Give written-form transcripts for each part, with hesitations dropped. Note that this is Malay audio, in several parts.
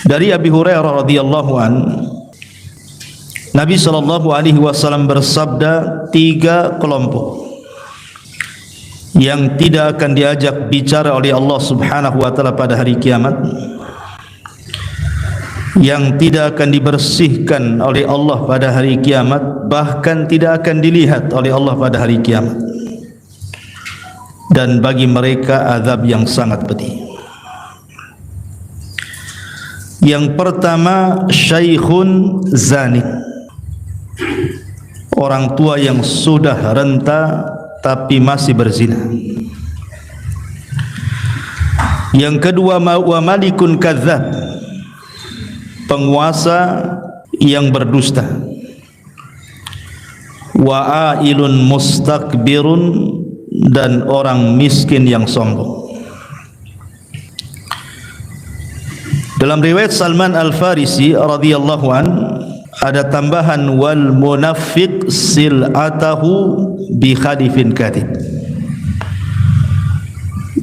Dari Abi Hurairah radhiyallahu an, Nabi SAW bersabda, 3 kelompok yang tidak akan diajak bicara oleh Allah Subhanahu wa taala pada hari kiamat, yang tidak akan dibersihkan oleh Allah pada hari kiamat, bahkan tidak akan dilihat oleh Allah pada hari kiamat, dan bagi mereka azab yang sangat pedih. Yang pertama, syaikhun zani, orang tua yang sudah renta tapi masih berzina. Yang kedua, wa malikun kadzdzab, penguasa yang berdusta. Wa ailun mustakbirun, dan orang miskin yang sombong. Dalam riwayat Salman Al-Farisi radhiyallahu an ada tambahan, wal munafiq sil'atahu bi khalifin kadhib,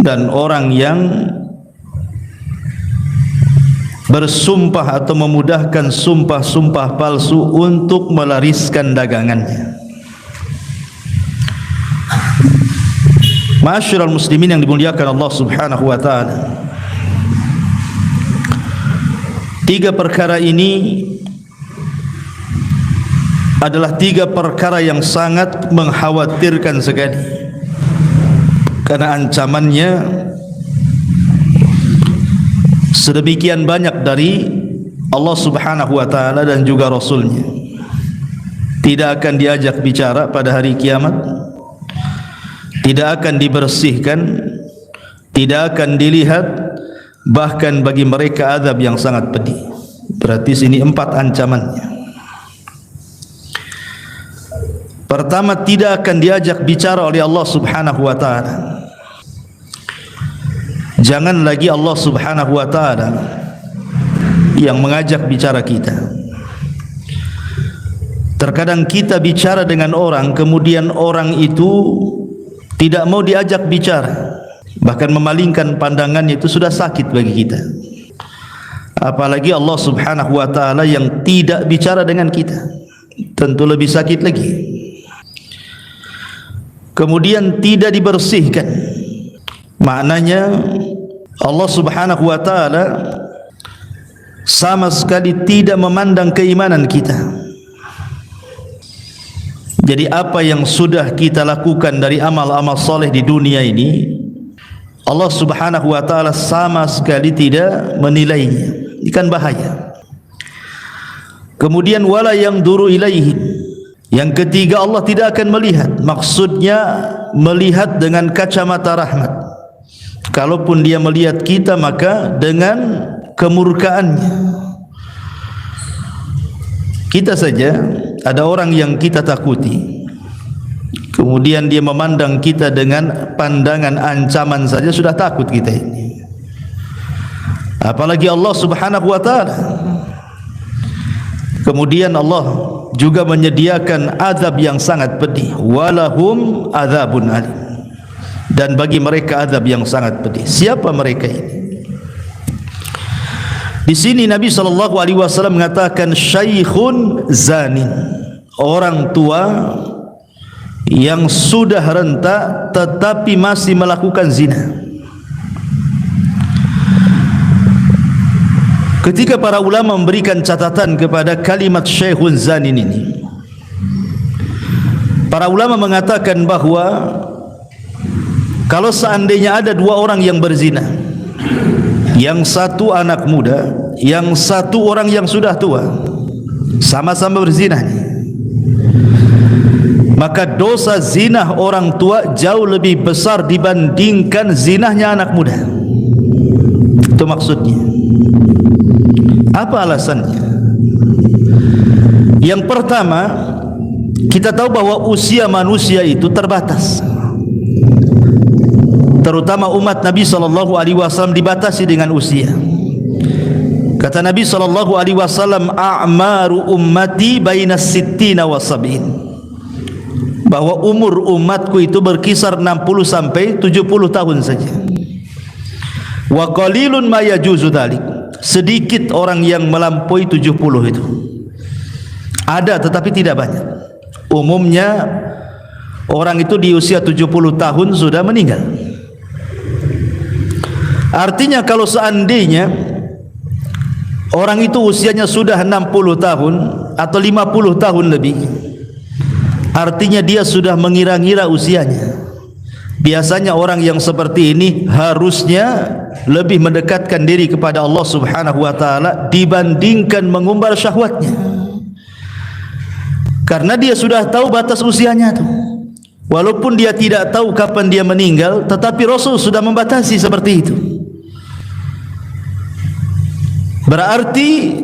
dan orang yang bersumpah atau memudahkan sumpah-sumpah palsu untuk melariskan dagangannya. Ma'asyiral muslimin yang dimuliakan Allah Subhanahu wa taala, 3 perkara ini adalah 3 perkara yang sangat mengkhawatirkan sekali, karena ancamannya sedemikian banyak dari Allah Subhanahu wa taala dan juga Rasulnya. Tidak akan diajak bicara pada hari kiamat, tidak akan dibersihkan, tidak akan dilihat, bahkan bagi mereka azab yang sangat pedih. Berarti sini 4 ancamannya. Pertama, tidak akan diajak bicara oleh Allah Subhanahu wa taala. Jangan lagi Allah Subhanahu wa taala yang mengajak bicara kita. Terkadang kita bicara dengan orang, kemudian orang itu tidak mau diajak bicara, bahkan memalingkan pandangannya, itu sudah sakit bagi kita. Apalagi Allah Subhanahu wa taala yang tidak bicara dengan kita, tentu lebih sakit lagi. Kemudian tidak dibersihkan, maknanya Allah Subhanahu wa taala sama sekali tidak memandang keimanan kita. Jadi apa yang sudah kita lakukan dari amal-amal soleh di dunia ini, Allah Subhanahu wa taala sama sekali tidak menilainya. Ini kan bahaya. Kemudian wala yang duru ilaihi, yang ketiga, Allah tidak akan melihat. Maksudnya melihat dengan kacamata rahmat. Kalaupun dia melihat kita, maka dengan kemurkaannya. Kita saja ada orang yang kita takuti, kemudian dia memandang kita dengan pandangan ancaman saja sudah takut kita ini, apalagi Allah Subhanahu wa taala. Kemudian Allah juga menyediakan azab yang sangat pedih, walahum azabun alim, dan bagi mereka azab yang sangat pedih. Siapa mereka ini? Di sini Nabi SAW mengatakan syaikhun zanin, orang tua yang sudah renta tetapi masih melakukan zina. Ketika para ulama memberikan catatan kepada kalimat syaikhun zanin ini, para ulama mengatakan bahwa kalau seandainya ada 2 orang yang berzina, yang satu anak muda, yang satu orang yang sudah tua, sama-sama berzina, maka dosa zina orang tua jauh lebih besar dibandingkan zinahnya anak muda. Itu maksudnya. Apa alasannya? Yang pertama, kita tahu bahwa usia manusia itu terbatas, terutama umat Nabi SAW dibatasi dengan usia. Kata Nabi SAW, a'maru ummati baina sittina wa sab'in, bahwa umur umatku itu berkisar 60 sampai 70 tahun saja. Wa qalilun ma yajuzu dzalik, sedikit orang yang melampaui 70 itu. Ada tetapi tidak banyak. Umumnya orang itu di usia 70 tahun sudah meninggal. Artinya kalau seandainya orang itu usianya sudah 60 tahun atau 50 tahun lebih, artinya dia sudah mengira-ngira usianya. Biasanya orang yang seperti ini harusnya lebih mendekatkan diri kepada Allah Subhanahu wa taala dibandingkan mengumbar syahwatnya. Karena dia sudah tahu batas usianya tuh. Walaupun dia tidak tahu kapan dia meninggal, tetapi Rasul sudah membatasi seperti itu. Berarti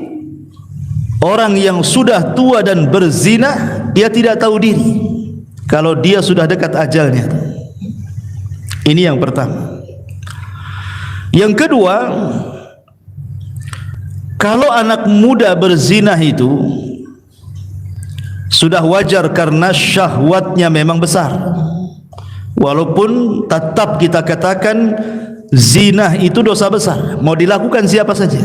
orang yang sudah tua dan berzina, dia tidak tahu diri kalau dia sudah dekat ajalnya. Ini yang pertama. Yang kedua, kalau anak muda berzina itu sudah wajar karena syahwatnya memang besar. Walaupun tetap kita katakan zina itu dosa besar, mau dilakukan siapa saja.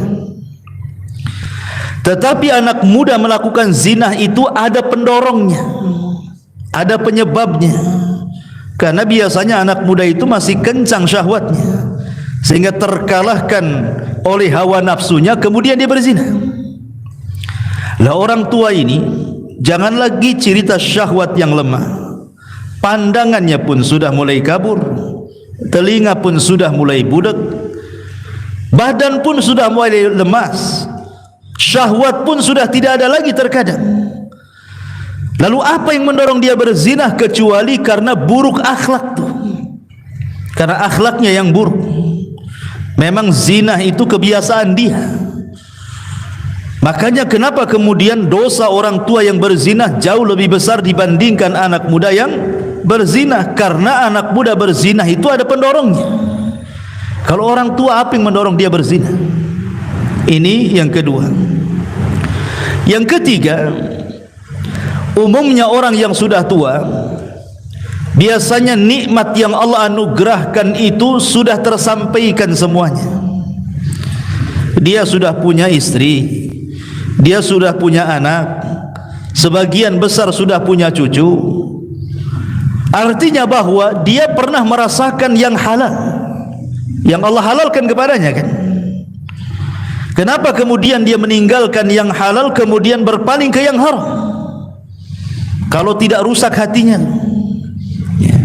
Tetapi anak muda melakukan zina itu ada pendorongnya, ada penyebabnya. Karena biasanya anak muda itu masih kencang syahwatnya, sehingga terkalahkan oleh hawa nafsunya, kemudian dia berzina. Lah orang tua ini jangan lagi cerita syahwat yang lemah, pandangannya pun sudah mulai kabur, telinga pun sudah mulai budak, badan pun sudah mulai lemas, syahwat pun sudah tidak ada lagi terkadang. Lalu apa yang mendorong dia berzina kecuali karena buruk akhlak tuh? Karena akhlaknya yang buruk. Memang zina itu kebiasaan dia. Makanya kenapa kemudian dosa orang tua yang berzina jauh lebih besar dibandingkan anak muda yang berzina? Karena anak muda berzina itu ada pendorongnya. Kalau orang tua, apa yang mendorong dia berzina? Ini yang kedua. Yang ketiga, umumnya orang yang sudah tua, biasanya nikmat yang Allah anugerahkan itu sudah tersampaikan semuanya. Dia sudah punya istri, dia sudah punya anak, sebagian besar sudah punya cucu. Artinya bahwa dia pernah merasakan yang halal, yang Allah halalkan kepadanya kan. Kenapa kemudian dia meninggalkan yang halal kemudian berpaling ke yang haram? Kalau tidak rusak hatinya ya.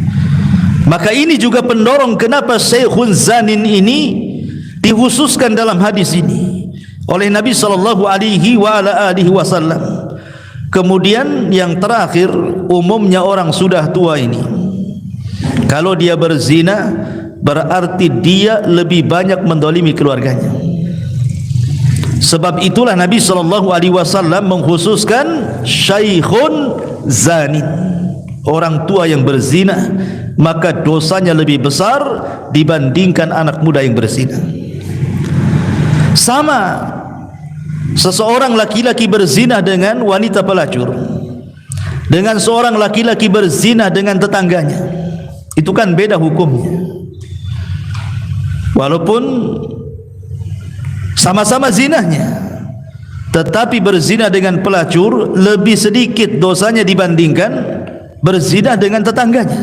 Maka ini juga pendorong kenapa Syekhun Zanin ini dikhususkan dalam hadis ini oleh Nabi sallallahu alaihi wasallam. Kemudian yang terakhir, umumnya orang sudah tua ini kalau dia berzina berarti dia lebih banyak mendolimi keluarganya. Sebab itulah Nabi sallallahu alaihi wasallam mengkhususkan Syekhun Zanin, orang tua yang berzina, maka dosanya lebih besar dibandingkan anak muda yang berzina. Sama seseorang laki-laki berzina dengan wanita pelacur, dengan seorang laki-laki berzina dengan tetangganya, itu kan beda hukumnya. Walaupun sama-sama zinahnya, tetapi berzina dengan pelacur lebih sedikit dosanya dibandingkan berzina dengan tetangganya.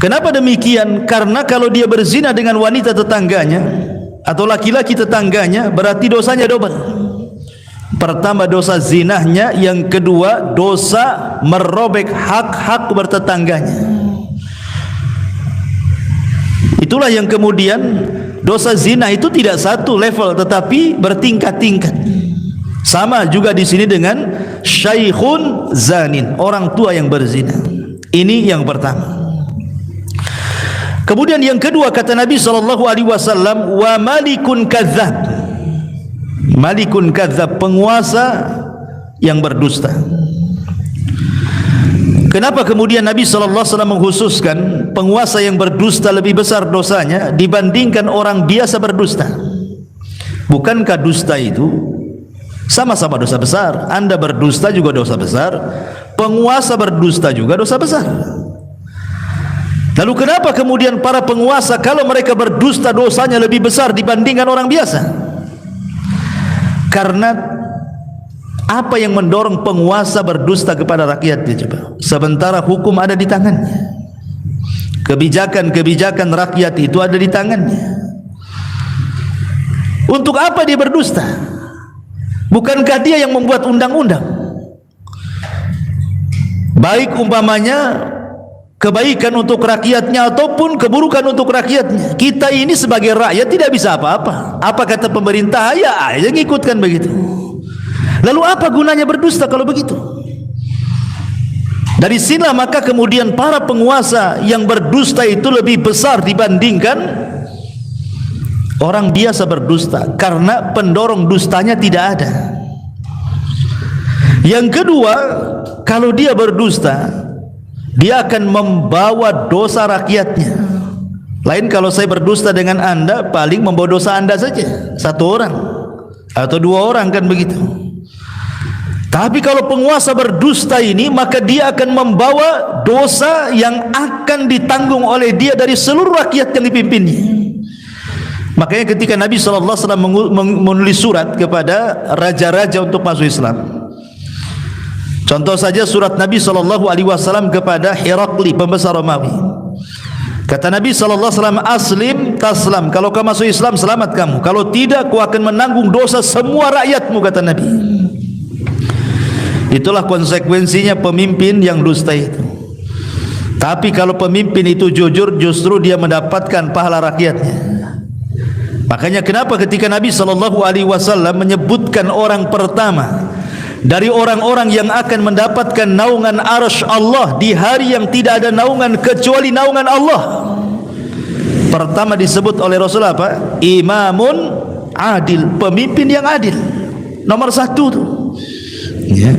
Kenapa demikian? Karena kalau dia berzina dengan wanita tetangganya atau laki-laki tetangganya, berarti dosanya double. Pertama dosa zinahnya, yang kedua dosa merobek hak-hak bertetangganya. Itulah yang kemudian dosa zina itu tidak satu level tetapi bertingkat-tingkat. Sama juga di sini dengan Syekhun Zanin, orang tua yang berzina. Ini yang pertama. Kemudian yang kedua kata Nabi sallallahu alaihi wasallam, wa malikun kadzdzab. Malikun kadzdzab, penguasa yang berdusta. Kenapa kemudian Nabi sallallahu alaihi wasallam mengkhususkan penguasa yang berdusta lebih besar dosanya dibandingkan orang biasa berdusta? Bukankah dusta itu sama-sama dosa besar? Anda berdusta juga dosa besar, penguasa berdusta juga dosa besar. Lalu kenapa kemudian para penguasa kalau mereka berdusta dosanya lebih besar dibandingkan orang biasa? Karena apa yang mendorong penguasa berdusta kepada rakyatnya coba? Sementara hukum ada di tangannya, kebijakan-kebijakan rakyat itu ada di tangannya. Untuk apa dia berdusta? Bukankah dia yang membuat undang-undang? Baik umpamanya kebaikan untuk rakyatnya ataupun keburukan untuk rakyatnya. Kita ini sebagai rakyat tidak bisa apa-apa. Apa kata pemerintah, ya aja ngikutkan begitu. Lalu apa gunanya berdusta kalau begitu? Dari sinilah maka kemudian para penguasa yang berdusta itu lebih besar dibandingkan orang biasa berdusta, karena pendorong dustanya tidak ada. Yang kedua, kalau dia berdusta, dia akan membawa dosa rakyatnya. Lain kalau saya berdusta dengan anda, paling membawa dosa anda saja, satu orang atau dua orang, kan begitu. Tapi kalau penguasa berdusta ini, maka dia akan membawa dosa yang akan ditanggung oleh dia dari seluruh rakyat yang dipimpinnya. Makanya ketika Nabi SAW menulis surat kepada raja-raja untuk masuk Islam, contoh saja surat Nabi SAW kepada Herakli, pembesar Romawi. Kata Nabi SAW, aslim taslam, kalau kamu masuk Islam selamat kamu, kalau tidak kau akan menanggung dosa semua rakyatmu, kata Nabi. Itulah konsekuensinya pemimpin yang dusta itu. Tapi kalau pemimpin itu jujur, justru dia mendapatkan pahala rakyatnya. Makanya kenapa ketika Nabi SAW menyebutkan orang pertama dari orang-orang yang akan mendapatkan naungan arsy Allah di hari yang tidak ada naungan kecuali naungan Allah, pertama disebut oleh Rasulullah apa? Imamun adil, pemimpin yang adil, nomor satu tuh. Ya.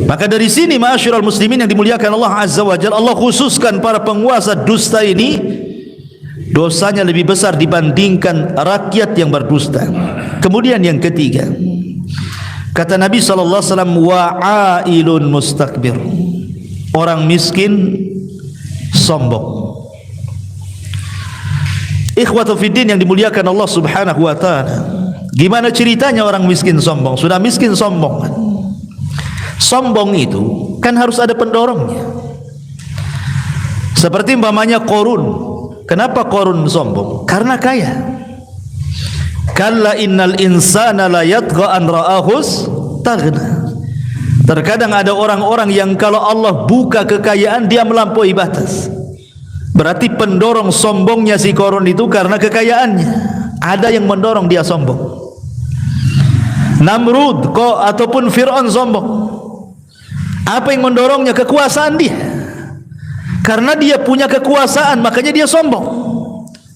Maka dari sini ma'asyiral muslimin yang dimuliakan Allah Azza wa Jalla, Allah khususkan para penguasa dusta ini dosanya lebih besar dibandingkan rakyat yang berdusta. Kemudian yang ketiga, kata Nabi SAW, wa'ailun mustakbir, orang miskin sombong. Ikhwatu fiddin yang dimuliakan Allah Subhanahu wa ta'ala, gimana ceritanya orang miskin sombong? Sudah miskin sombong kan? Sombong itu kan harus ada pendorongnya. Seperti umpamanya Qarun. Kenapa Qarun sombong? Karena kaya. Kalla innal insana la yatgha an ra'ahus taghna. Terkadang ada orang-orang yang kalau Allah buka kekayaan dia melampaui batas. Berarti pendorong sombongnya si Qarun itu karena kekayaannya. Ada yang mendorong dia sombong. Namrud ataupun Fir'aun sombong. Apa yang mendorongnya? Kekuasaan dia. Karena dia punya kekuasaan, makanya dia sombong.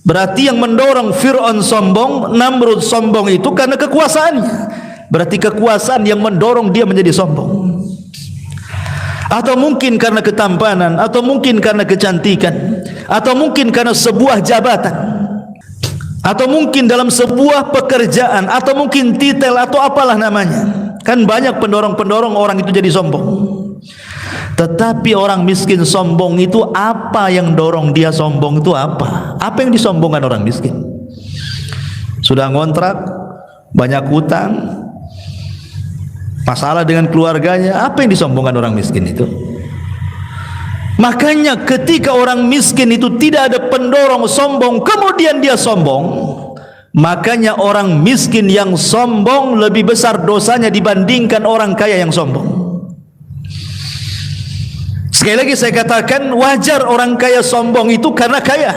Berarti yang mendorong Fir'aun sombong, Namrud sombong itu karena kekuasaannya. Berarti kekuasaan yang mendorong dia menjadi sombong. Atau mungkin karena ketampanan, atau mungkin karena kecantikan, atau mungkin karena sebuah jabatan, atau mungkin dalam sebuah pekerjaan, atau mungkin titel, atau apalah namanya. Kan banyak pendorong-pendorong orang itu jadi sombong. Tetapi orang miskin sombong itu apa yang dorong dia sombong itu apa? Apa yang disombongkan orang miskin? Sudah ngontrak, banyak hutang, masalah dengan keluarganya, apa yang disombongkan orang miskin itu? Makanya ketika orang miskin itu tidak ada pendorong sombong, kemudian dia sombong, makanya orang miskin yang sombong lebih besar dosanya dibandingkan orang kaya yang sombong. Sekali lagi saya katakan, wajar orang kaya sombong itu karena kaya,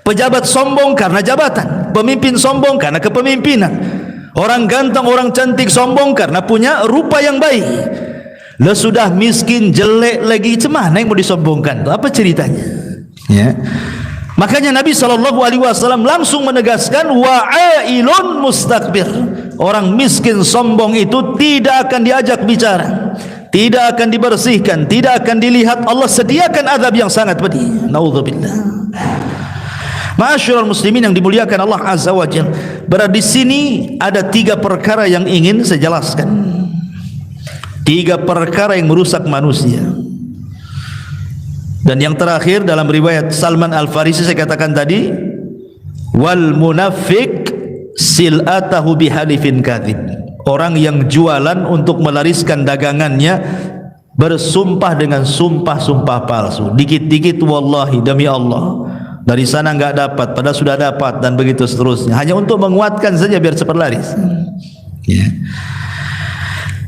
pejabat sombong karena jabatan, pemimpin sombong karena kepemimpinan, orang ganteng, orang cantik sombong karena punya rupa yang baik. Lah sudah miskin, jelek lagi, cemana yang mau disombongkan? Apa ceritanya? Ya. Makanya Nabi SAW langsung menegaskan, wa'ailun mustakbir, orang miskin sombong itu tidak akan diajak bicara, tidak akan dibersihkan, tidak akan dilihat. Allah sediakan azab yang sangat pedih. Naudzubillah. Ma'asyiral muslimin yang dimuliakan Allah Azza wa Jalla, berada di sini ada 3 perkara yang ingin saya jelaskan. 3 perkara yang merusak manusia. Dan yang terakhir dalam riwayat Salman Al-Farisi saya katakan tadi, wal munafiq sil'atahu bihalifin kadhib. Orang yang jualan untuk melariskan dagangannya bersumpah dengan sumpah-sumpah palsu. Dikit-dikit wallahi demi Allah, dari sana enggak dapat, padahal sudah dapat, dan begitu seterusnya, hanya untuk menguatkan saja biar cepat laris. Ya.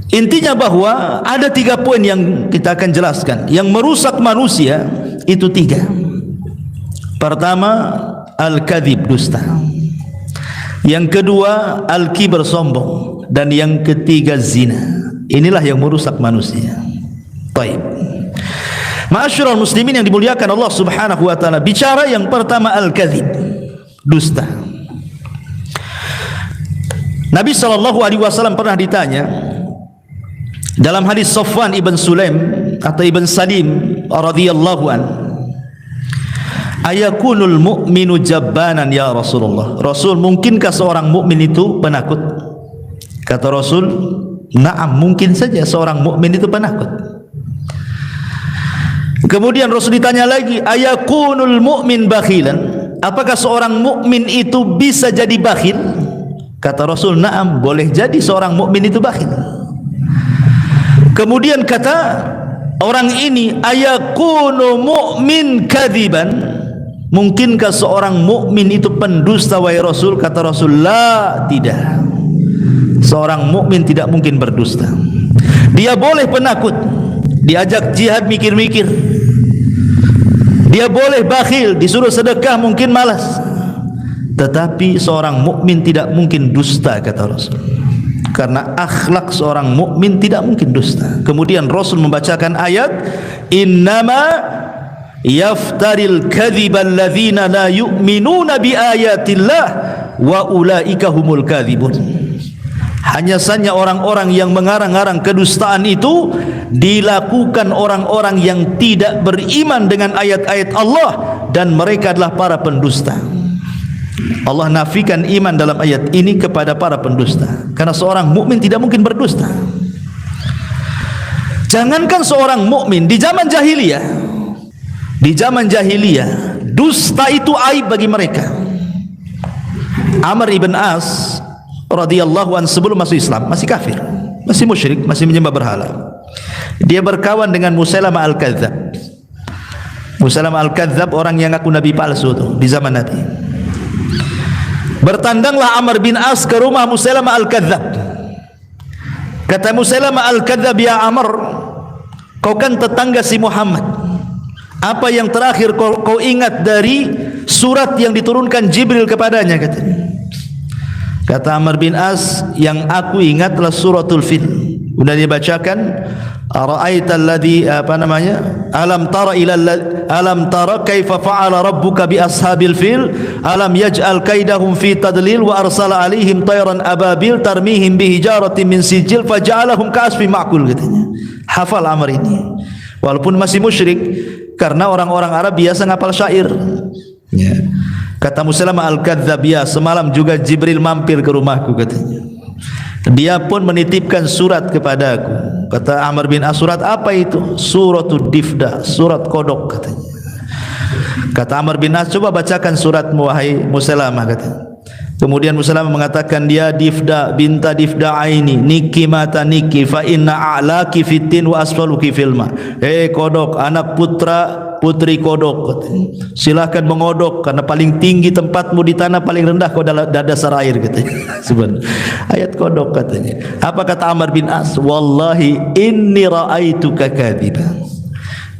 Intinya bahwa ada 3 poin yang kita akan jelaskan yang merusak manusia. Itu 3. Pertama, al-kadhib, dusta. Yang kedua, al-kibr, sombong. Dan yang ketiga, zina. Inilah yang merusak manusia. Baik. Ma'asyiral muslimin yang dimuliakan Allah Subhanahu wa taala, bicara yang pertama al-kadhib, dusta. Nabi sallallahu alaihi wasallam pernah ditanya dalam hadis Safwan ibn Sulaim atau ibn Salim radhiyallahu an, ayakunul mu'minu jabbanan ya Rasulullah? Rasul, mungkinkah seorang mukmin itu penakut? Kata Rasul, na'am, mungkin saja seorang mukmin itu penakut. Kemudian Rasul ditanya lagi, ayakunul mu'min bakhilan? Apakah seorang mukmin itu bisa jadi bakhil? Kata Rasul, na'am, boleh jadi seorang mukmin itu bakhil. Kemudian kata orang ini, ayakunu mu'min kadhiban? Mungkinkah seorang mukmin itu pendusta wahai Rasul? Kata Rasul, la, tidak. Seorang mukmin tidak mungkin berdusta. Dia boleh penakut, diajak jihad mikir-mikir. Dia boleh bakhil, disuruh sedekah mungkin malas. Tetapi seorang mukmin tidak mungkin dusta, kata Rasul. Karena akhlak seorang mukmin tidak mungkin dusta. Kemudian Rasul membacakan ayat, innama yaftaril kadhiba alladzina la yu'minuna bi ayatillah wa ulaika humul kadhibun. Hanya saja orang-orang yang mengarang-arang kedustaan itu dilakukan orang-orang yang tidak beriman dengan ayat-ayat Allah, dan mereka adalah para pendusta. Allah nafikan iman dalam ayat ini kepada para pendusta, karena seorang mukmin tidak mungkin berdusta. Jangankan seorang mukmin, di zaman jahiliyah, dusta itu aib bagi mereka. Amr ibn As radhiyallahu anhu sebelum masuk Islam masih kafir, masih musyrik, masih menyembah berhala. Dia berkawan dengan Musailamah al-Kadzdzab. Musailamah al-Kadzdzab orang yang ngaku nabi palsu tuh di zaman Nabi. Bertandanglah Amr bin As ke rumah Musailamah al-Kadzdzab. Kata Musailamah al-Kadzdzab, ya Amr, kau kan tetangga si Muhammad. Apa yang terakhir kau ingat dari surat yang diturunkan Jibril kepadanya? Kata Amr bin As, yang aku ingat adalah suratul Fil. Sudah dibacakan, ara'aita alladhi alam tara kaifa fa'ala rabbuka bi ashabil fil alam yaj'al kaidahum fi tadlil wa arsala alaihim tayran ababil tarmihim bi hijaratin min sijil faja'alahum ka'asfin ma'kul, katanya. Hafal Amr ini walaupun masih musyrik, karena orang-orang Arab biasa ngapal syair. Ya. Kata Musailamah al-Kadzdzab, ya, semalam juga Jibril mampir ke rumahku, katanya. Dia pun menitipkan surat kepadaku. Kata Amr bin As, surat apa itu? Suratul Difda, surat kodok, katanya. Kata Amr bin As, coba bacakan suratmu wahai Musailamah, katanya. Kemudian Musailamah mengatakan, dia Difda binta Difda aini niki mata niki fa inna a'laki fitin wa asfaluki filma. Kodok, anak putri kodok, silakan mengodok, karena paling tinggi tempatmu di tanah, paling rendah kau dalam dasar air, katanya. Sebenarnya ayat kodok, katanya. Apa kata Amr bin As? Wallahi inni ra'aituka kadziban.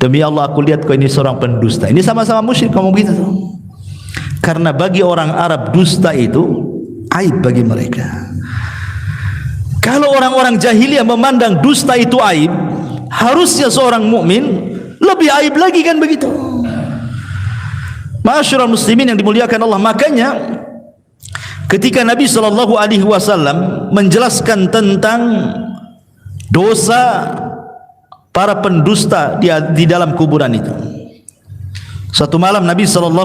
Demi Allah, aku lihat kau ini seorang pendusta. Ini sama-sama musyrik kamu begitu. Karena bagi orang Arab dusta itu aib bagi mereka. Kalau orang-orang jahiliyah memandang dusta itu aib, harusnya seorang mukmin lebih aib lagi, kan begitu. Ma'asyiral muslimin yang dimuliakan Allah, makanya ketika Nabi SAW menjelaskan tentang dosa para pendusta di dalam kuburan itu, satu malam Nabi SAW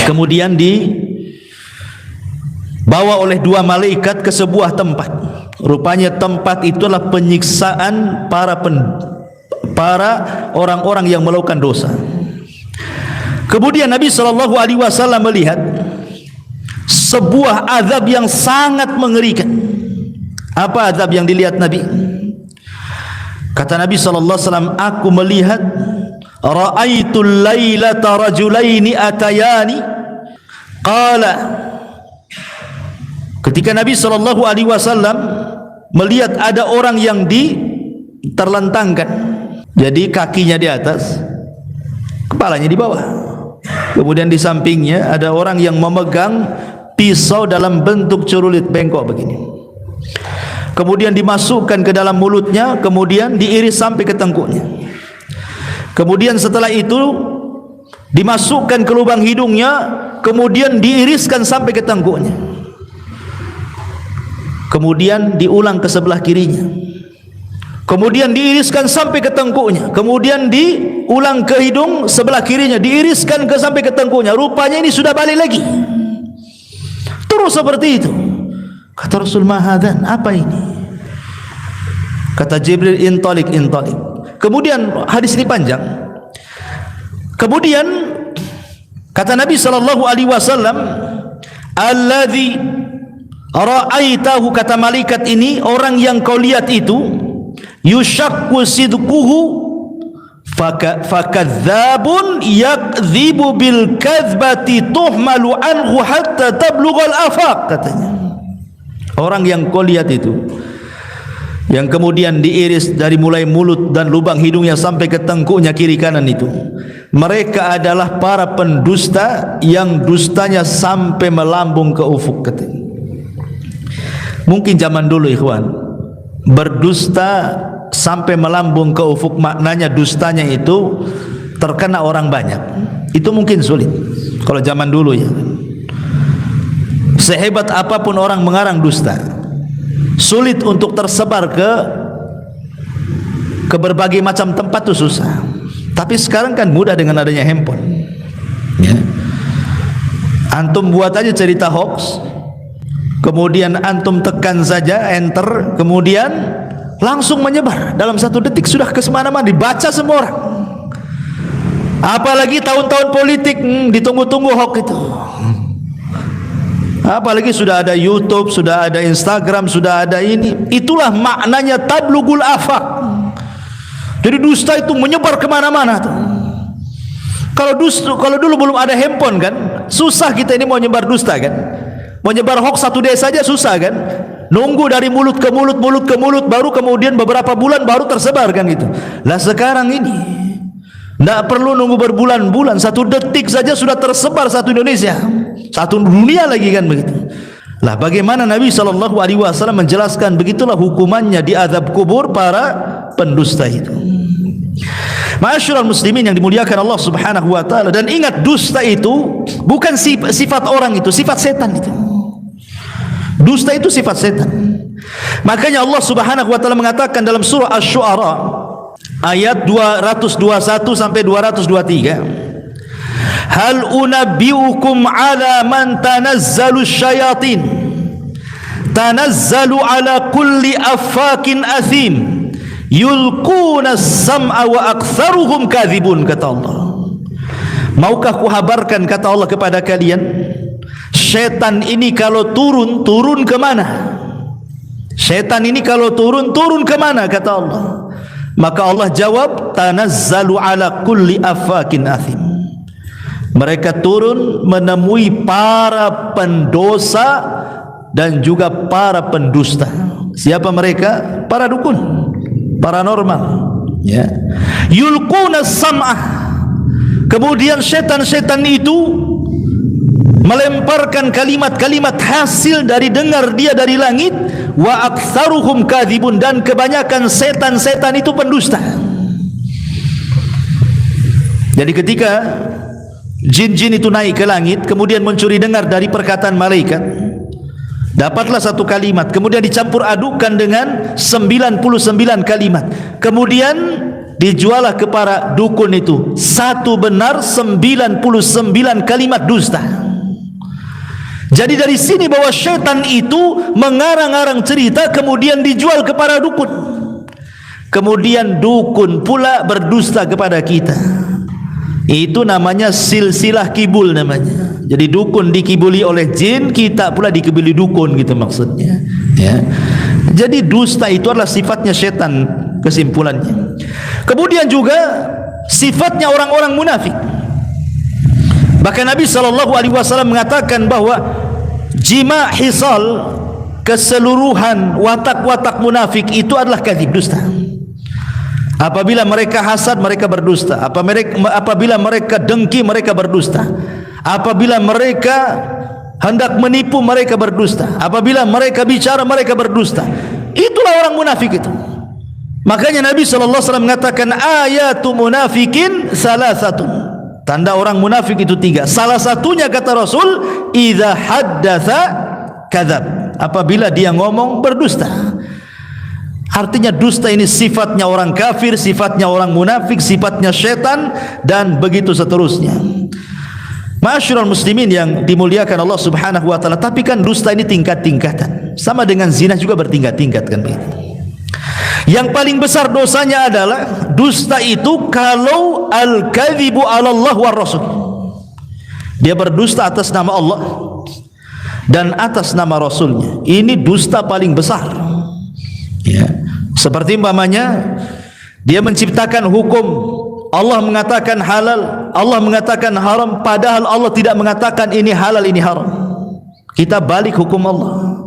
kemudian dibawa oleh 2 malaikat ke sebuah tempat. Rupanya tempat itu adalah penyiksaan para para orang-orang yang melakukan dosa. Kemudian Nabi SAW melihat sebuah azab yang sangat mengerikan. Apa azab yang dilihat Nabi? Kata Nabi SAW, aku melihat ra'aitul lailata rajulaini atayani. Qala, ketika Nabi SAW melihat ada orang yang terlentangkan, jadi kakinya di atas, kepalanya di bawah. Kemudian di sampingnya ada orang yang memegang pisau dalam bentuk celurit bengkok begini. Kemudian dimasukkan ke dalam mulutnya, kemudian diiris sampai ke tengkuknya. Kemudian setelah itu dimasukkan ke lubang hidungnya, kemudian diiriskan sampai ke tengkuknya. Kemudian diulang ke sebelah kirinya. Kemudian diiriskan sampai ke tengkuknya. Kemudian diulang ke hidung sebelah kirinya, diiriskan sampai ke tengkuknya. Rupanya ini sudah balik lagi. Terus seperti itu. Kata Rasul, mahadan, apa ini? Kata Jibril, intalik, intalik. Kemudian hadis ini panjang. Kemudian kata Nabi SAW, alladzi ra'aitahu, kata malaikat ini, orang yang kau lihat itu, yushakku sidquhu fakadzabun yakdzibu bil kadzbati tuhmalu anhu hatta tablughal afaq. Katanya, orang yang kau lihat itu, yang kemudian diiris dari mulai mulut dan lubang hidungnya sampai ke tengkuknya kiri kanan itu, mereka adalah para pendusta yang dustanya sampai melambung ke ufuk. Katanya, mungkin zaman dulu ikhwan, berdusta sampai melambung ke ufuk, maknanya dustanya itu terkena orang banyak. Itu mungkin sulit kalau zaman dulu ya. Sehebat apapun orang mengarang dusta, sulit untuk tersebar ke berbagai macam tempat, itu susah. Tapi sekarang kan mudah dengan adanya handphone ya. Antum buat aja cerita hoax, kemudian antum tekan saja enter, kemudian langsung menyebar dalam 1 detik, sudah ke semana-mana, dibaca semua orang. Apalagi tahun-tahun politik, ditunggu-tunggu hoax itu. Apalagi sudah ada YouTube, sudah ada Instagram, sudah ada ini. Itulah maknanya tablugul afaq. Jadi dusta itu menyebar kemana-mana tuh. Kalau dulu belum ada handphone kan, susah kita ini mau nyebar dusta kan. Mau nyebar hoax 1 desa saja susah kan. Nunggu dari mulut ke mulut, mulut ke mulut, baru kemudian beberapa bulan baru tersebar kan gitu. Lah sekarang ini tidak perlu nunggu berbulan-bulan, 1 detik saja sudah tersebar satu Indonesia, satu dunia lagi kan begitu. Lah bagaimana Nabi SAW menjelaskan, begitulah hukumannya di azab kubur para pendusta itu. Ma'asyiral muslimin yang dimuliakan Allah Subhanahu wa taala, dan ingat, dusta itu bukan sifat orang, itu sifat setan itu. Dusta itu sifat setan. Makanya Allah Subhanahu wa taala mengatakan dalam surah Asy-Syu'ara ayat 221 sampai 223, hal unabbiukum ala man tanazzalu syayatin tanazzalu ala kulli affakin athim yulquna as-sam'a wa aktsaruhum kadzibun. Kata Allah, maukah kuhabarkan, kata Allah, kepada kalian, setan ini kalau turun kemana? Setan ini kalau turun kemana? Kata Allah. Maka Allah jawab, tanazzalu ala kulli afakin athim. Mereka turun menemui para pendosa dan juga para pendusta. Siapa mereka? Para dukun, paranormal ya. Yulquna sam'ah. Kemudian setan-setan itu melemparkan kalimat-kalimat hasil dari dengar dia dari langit. Wa aktsaruhum kadzibun, dan kebanyakan setan-setan itu pendusta. Jadi ketika jin-jin itu naik ke langit, kemudian mencuri dengar dari perkataan malaikat, dapatlah 1 kalimat, kemudian dicampur adukan dengan 99 kalimat, kemudian dijualah ke para dukun itu, 1 benar, 99 kalimat dusta. Jadi dari sini bahwa syaitan itu mengarang-arang cerita kemudian dijual kepada dukun. kemudian dukun pula berdusta kepada kita. Itu namanya silsilah kibul namanya. Jadi dukun dikibuli oleh jin, kita pula dikibuli dukun, gitu maksudnya, ya. Jadi dusta itu adalah sifatnya setan, kesimpulannya. Kemudian juga sifatnya orang-orang munafik. Bahkan Nabi SAW mengatakan bahwa jima' hisal, keseluruhan watak-watak munafik itu adalah kadzib, dusta. Apabila mereka hasad, mereka berdusta. Apabila mereka dengki, mereka berdusta. Apabila mereka hendak menipu, mereka berdusta. Apabila mereka bicara, mereka berdusta. Itulah orang munafik itu. Makanya Nabi SAW mengatakan ayatu munafikin salasatun. Tanda orang munafik itu 3. Salah satunya kata Rasul, idza haddatsa kadzab. Apabila dia ngomong, berdusta. Artinya dusta ini sifatnya orang kafir, sifatnya orang munafik, sifatnya setan, dan begitu seterusnya. Ma'asyiral muslimin yang dimuliakan Allah Subhanahu wa taala, tapi kan dusta ini tingkat-tingkatan. Sama dengan zina juga bertingkat-tingkat kan begitu. Yang paling besar dosanya adalah dusta itu kalau al-kadzibu 'ala Allah wa Rasul. Dia berdusta atas nama Allah dan atas nama Rasulnya. Ini dusta paling besar. Ya. Seperti umpamanya dia menciptakan hukum, Allah mengatakan halal, Allah mengatakan haram, padahal Allah tidak mengatakan ini halal, ini haram. Kita balik hukum Allah.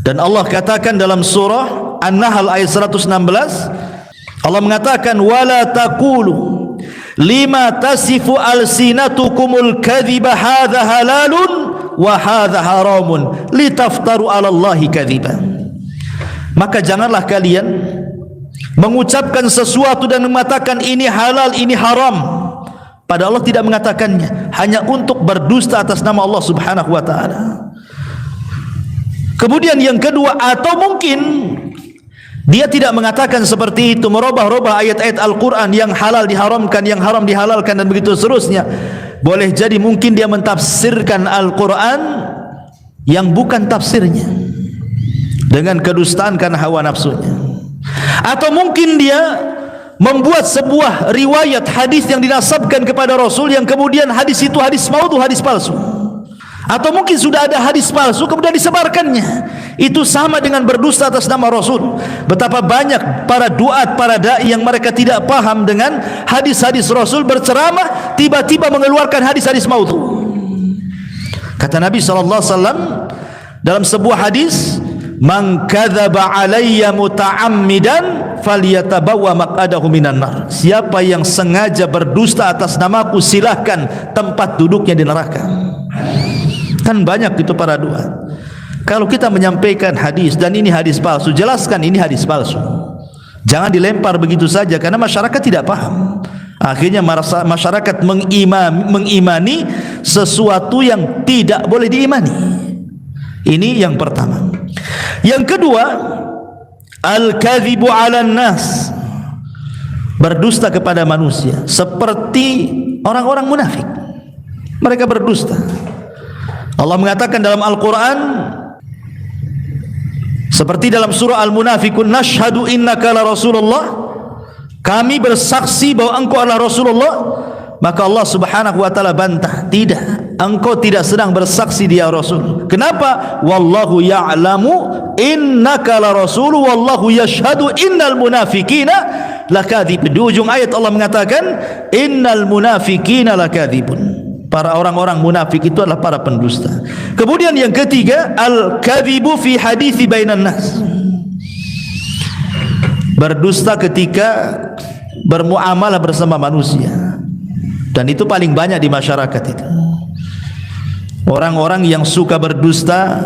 Dan Allah katakan dalam surah An-Nahl ayat 116, Allah mengatakan wala taqulu lima tasifu alsinatukumul kadhiba hadza halalun wa hadza haramun litaftaru 'ala Allahi kadhiba. Maka janganlah kalian mengucapkan sesuatu dan mengatakan ini halal, ini haram, padahal Allah tidak mengatakannya, hanya untuk berdusta atas nama Allah Subhanahu wa taala. Kemudian yang kedua, atau mungkin dia tidak mengatakan seperti itu, merubah-rubah ayat-ayat Al-Quran, yang halal diharamkan, yang haram dihalalkan, dan begitu seterusnya. Boleh jadi mungkin dia mentafsirkan Al-Quran yang bukan tafsirnya dengan kedustaan karena hawa nafsunya. Atau mungkin dia membuat sebuah riwayat hadis yang dinasabkan kepada Rasul, yang kemudian hadis itu hadis maudhu, hadis palsu. Atau mungkin sudah ada hadis palsu kemudian disebarkannya. Itu sama dengan berdusta atas nama Rasul. Betapa banyak para duat, para dai yang mereka tidak paham dengan hadis-hadis Rasul, berceramah tiba-tiba mengeluarkan hadis-hadis maudhu. Kata Nabi SAW dalam sebuah hadis, man kadzaba alayya muta'ammidan falyatabawwa maq'adahu minan nar. Siapa yang sengaja berdusta atas namaku, silahkan tempat duduknya di neraka. Kan banyak itu para duat. Kalau kita menyampaikan hadis dan ini hadis palsu, jelaskan ini hadis palsu. Jangan dilempar begitu saja karena masyarakat tidak paham. Akhirnya masyarakat mengimani sesuatu yang tidak boleh diimani. Ini yang pertama. Yang kedua, al-kadzibu 'alan nas, berdusta kepada manusia seperti orang-orang munafik. Mereka berdusta. Allah mengatakan dalam Al-Quran seperti dalam surah Al-Munafikun, nashhadu innaka la Rasulullah, kami bersaksi bahwa engkau adalah Rasulullah. Maka Allah Subhanahu wa taala bantah, tidak, engkau tidak sedang bersaksi dia Rasul. Kenapa? Wallahu ya'lamu innaka la rasul wallahu yashhadu innal munafiqina lakadzibun. Di ujung ayat Allah mengatakan innal munafiqina lakadzibun. Para orang-orang munafik itu adalah para pendusta. Kemudian yang ketiga, al-kadzibu fi hadithi bainan nas, berdusta ketika bermuamalah bersama manusia. Dan itu paling banyak di masyarakat itu. Orang-orang yang suka berdusta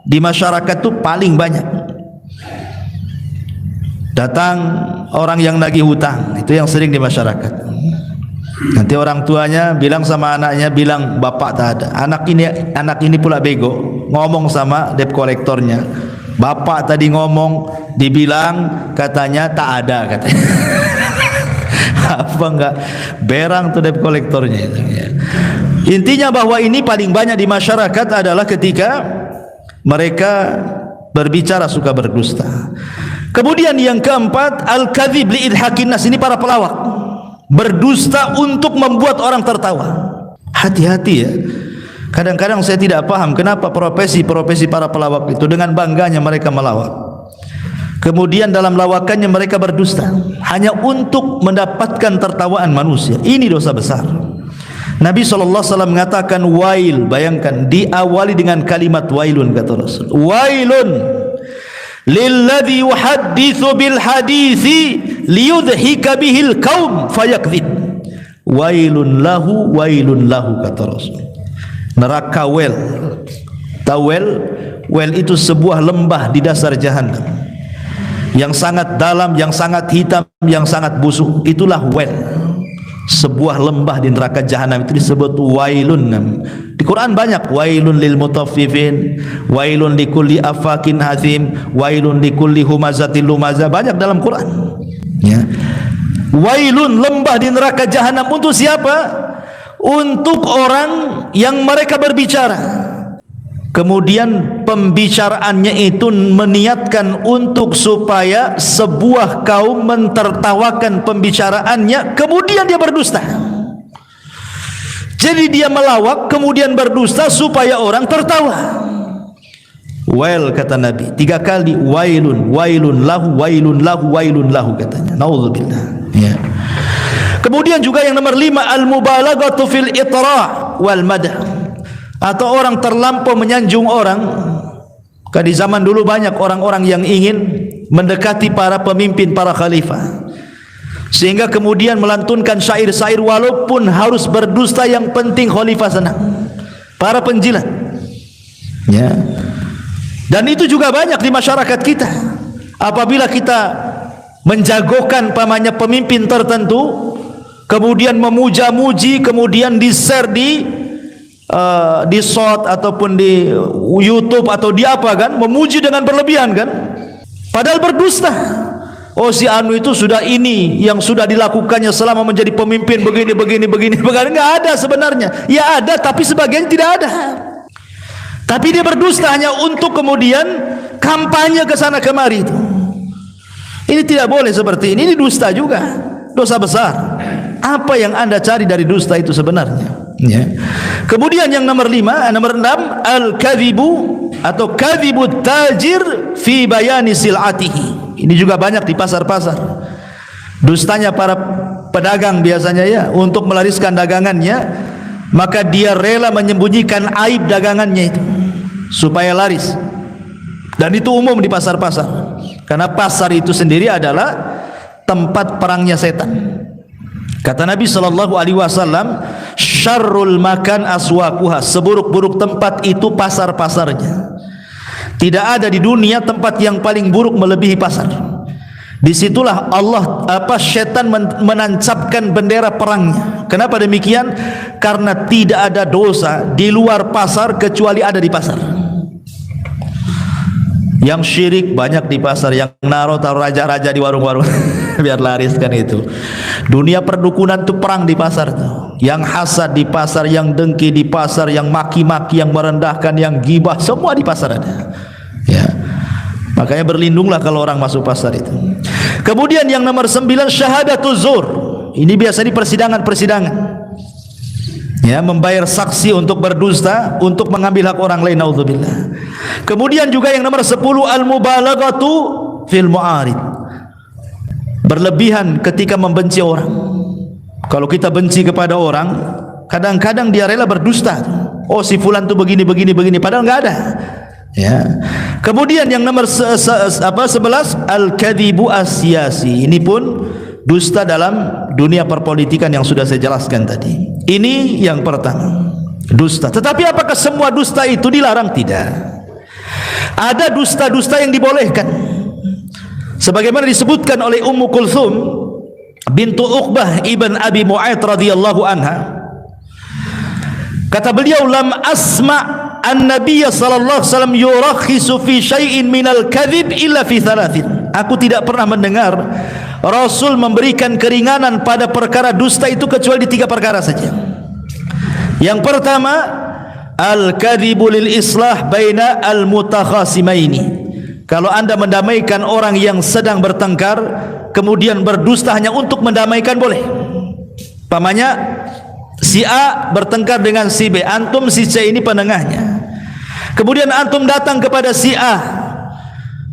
di masyarakat itu paling banyak. Datang orang yang nagih hutang, itu yang sering di masyarakat. Nanti orang tuanya bilang sama anaknya, bilang bapak tak ada. Anak ini pula bego, ngomong sama debt kolektornya, bapak tadi ngomong, dibilang katanya tak ada katanya. Apa enggak berang tuh debt kolektornya itu, ya. Intinya bahwa ini paling banyak di masyarakat adalah ketika mereka berbicara suka berdusta. Kemudian yang keempat, al-kadzib li idhakin nas. Ini para pelawak, berdusta untuk membuat orang tertawa. Hati-hati ya. Kadang-kadang saya tidak paham kenapa profesi-profesi para pelawak itu dengan bangganya mereka melawak. Kemudian dalam lawakannya mereka berdusta hanya untuk mendapatkan tertawaan manusia. Ini dosa besar. Nabi SAW mengatakan wail, bayangkan diawali dengan kalimat wailun, kata Rasul. Wailun lilladzi yuhadditsu bil hadithi liyudhika bihil qaum fayakdzib. Wailun lahu kata Rasul. Neraka wel. Tahu wel? Wel itu sebuah lembah di dasar jahanam yang sangat dalam, yang sangat hitam, yang sangat busuk. Itulah wel. Sebuah lembah di neraka jahanam itu disebut wailun. Di Quran banyak, wailun lil mutaffifin, wailun likulli afakin hathim, wailun likulli humazatil lumaza. Banyak dalam Quran ya. Wailun, lembah di neraka jahanam untuk siapa? Untuk orang yang mereka berbicara, kemudian pembicaraannya itu meniatkan untuk supaya sebuah kaum mentertawakan pembicaraannya, kemudian dia berdusta. Jadi dia melawak kemudian berdusta supaya orang tertawa. Wail, kata Nabi 3 kali, wailun, wailun lahu, wailun lahu, wailun lahu, katanya. Nauzubillah ya. Kemudian juga yang nomor 5, al-mubalaghatu fil itra' wal madah, atau orang terlampau menyanjung orang. Di zaman dulu banyak orang-orang yang ingin mendekati para pemimpin, para khalifah, sehingga kemudian melantunkan syair-syair walaupun harus berdusta, yang penting khalifah senang, para penjilat ya. Dan itu juga banyak di masyarakat kita. Apabila kita menjagokan pamannya pemimpin tertentu, kemudian memuja-muji, kemudian di-share di shot ataupun di YouTube atau di apa kan, memuji dengan berlebihan kan, padahal berdusta. Oh, si anu itu sudah ini yang sudah dilakukannya selama menjadi pemimpin begini. Enggak ada sebenarnya. Ya ada, tapi sebagian tidak ada. Tapi dia berdusta hanya untuk kemudian kampanye ke sana kemari itu. Ini tidak boleh seperti ini dusta juga, dosa besar. Apa yang Anda cari dari dusta itu sebenarnya ya. Kemudian yang nomor 5, nomor 6, al-kadzibu atau kadzibut tajir fi bayani sil'atihi. Ini juga banyak di pasar-pasar. Dustanya para pedagang biasanya ya, untuk melariskan dagangannya, maka dia rela menyembunyikan aib dagangannya itu supaya laris. Dan itu umum di pasar-pasar, karena pasar itu sendiri adalah tempat perangnya setan. Kata Nabi SAW, syarrul makan aswaquha, seburuk-buruk tempat itu pasar-pasarnya. Tidak ada di dunia tempat yang paling buruk melebihi pasar. Disitulah syaitan menancapkan bendera perangnya. Kenapa demikian? Karena tidak ada dosa di luar pasar kecuali ada di pasar. Yang syirik banyak di pasar, yang taruh raja-raja di warung-warung biar lariskan itu. Dunia perdukunan itu perang di pasar tuh. Yang hasad di pasar, yang dengki di pasar, yang maki-maki, yang merendahkan, yang gibah, semua di pasar ada. Ya. Makanya berlindunglah kalau orang masuk pasar itu. Kemudian yang nomor 9, syahadatuz zur. Ini biasa di persidangan-persidangan. Ya, membayar saksi untuk berdusta, untuk mengambil hak orang lain, naudzubillah. Kemudian juga yang nomor 10, al-mubalaghatu fil mu'arid. Berlebihan ketika membenci orang. Kalau kita benci kepada orang, kadang-kadang dia rela berdusta. Oh, si fulan tuh begini, padahal enggak ada. Ya. Kemudian yang nomor 11, al-kadzibu as-siyasi. Ini pun dusta dalam dunia perpolitikan yang sudah saya jelaskan tadi. Ini yang pertama, dusta. Tetapi apakah semua dusta itu dilarang? Tidak. Ada dusta-dusta yang dibolehkan. Sebagaimana disebutkan oleh Ummu Kulthum bintu Uqbah ibn Abi Mu'aid radhiyallahu anha. Kata beliau, lam asma' an-nabiy sallallahu alaihi wasallam yurakhisu fi syai'in minal kadzib illa fi thalathin. Aku tidak pernah mendengar Rasul memberikan keringanan pada perkara dusta itu kecuali di 3 perkara saja. Yang pertama, al-kadzibu lil islah baina al-mutakhasimaini. Kalau anda mendamaikan orang yang sedang bertengkar, kemudian berdusta hanya untuk mendamaikan, boleh. Pamannya si A bertengkar dengan si B, antum si C ini penengahnya. Kemudian antum datang kepada si A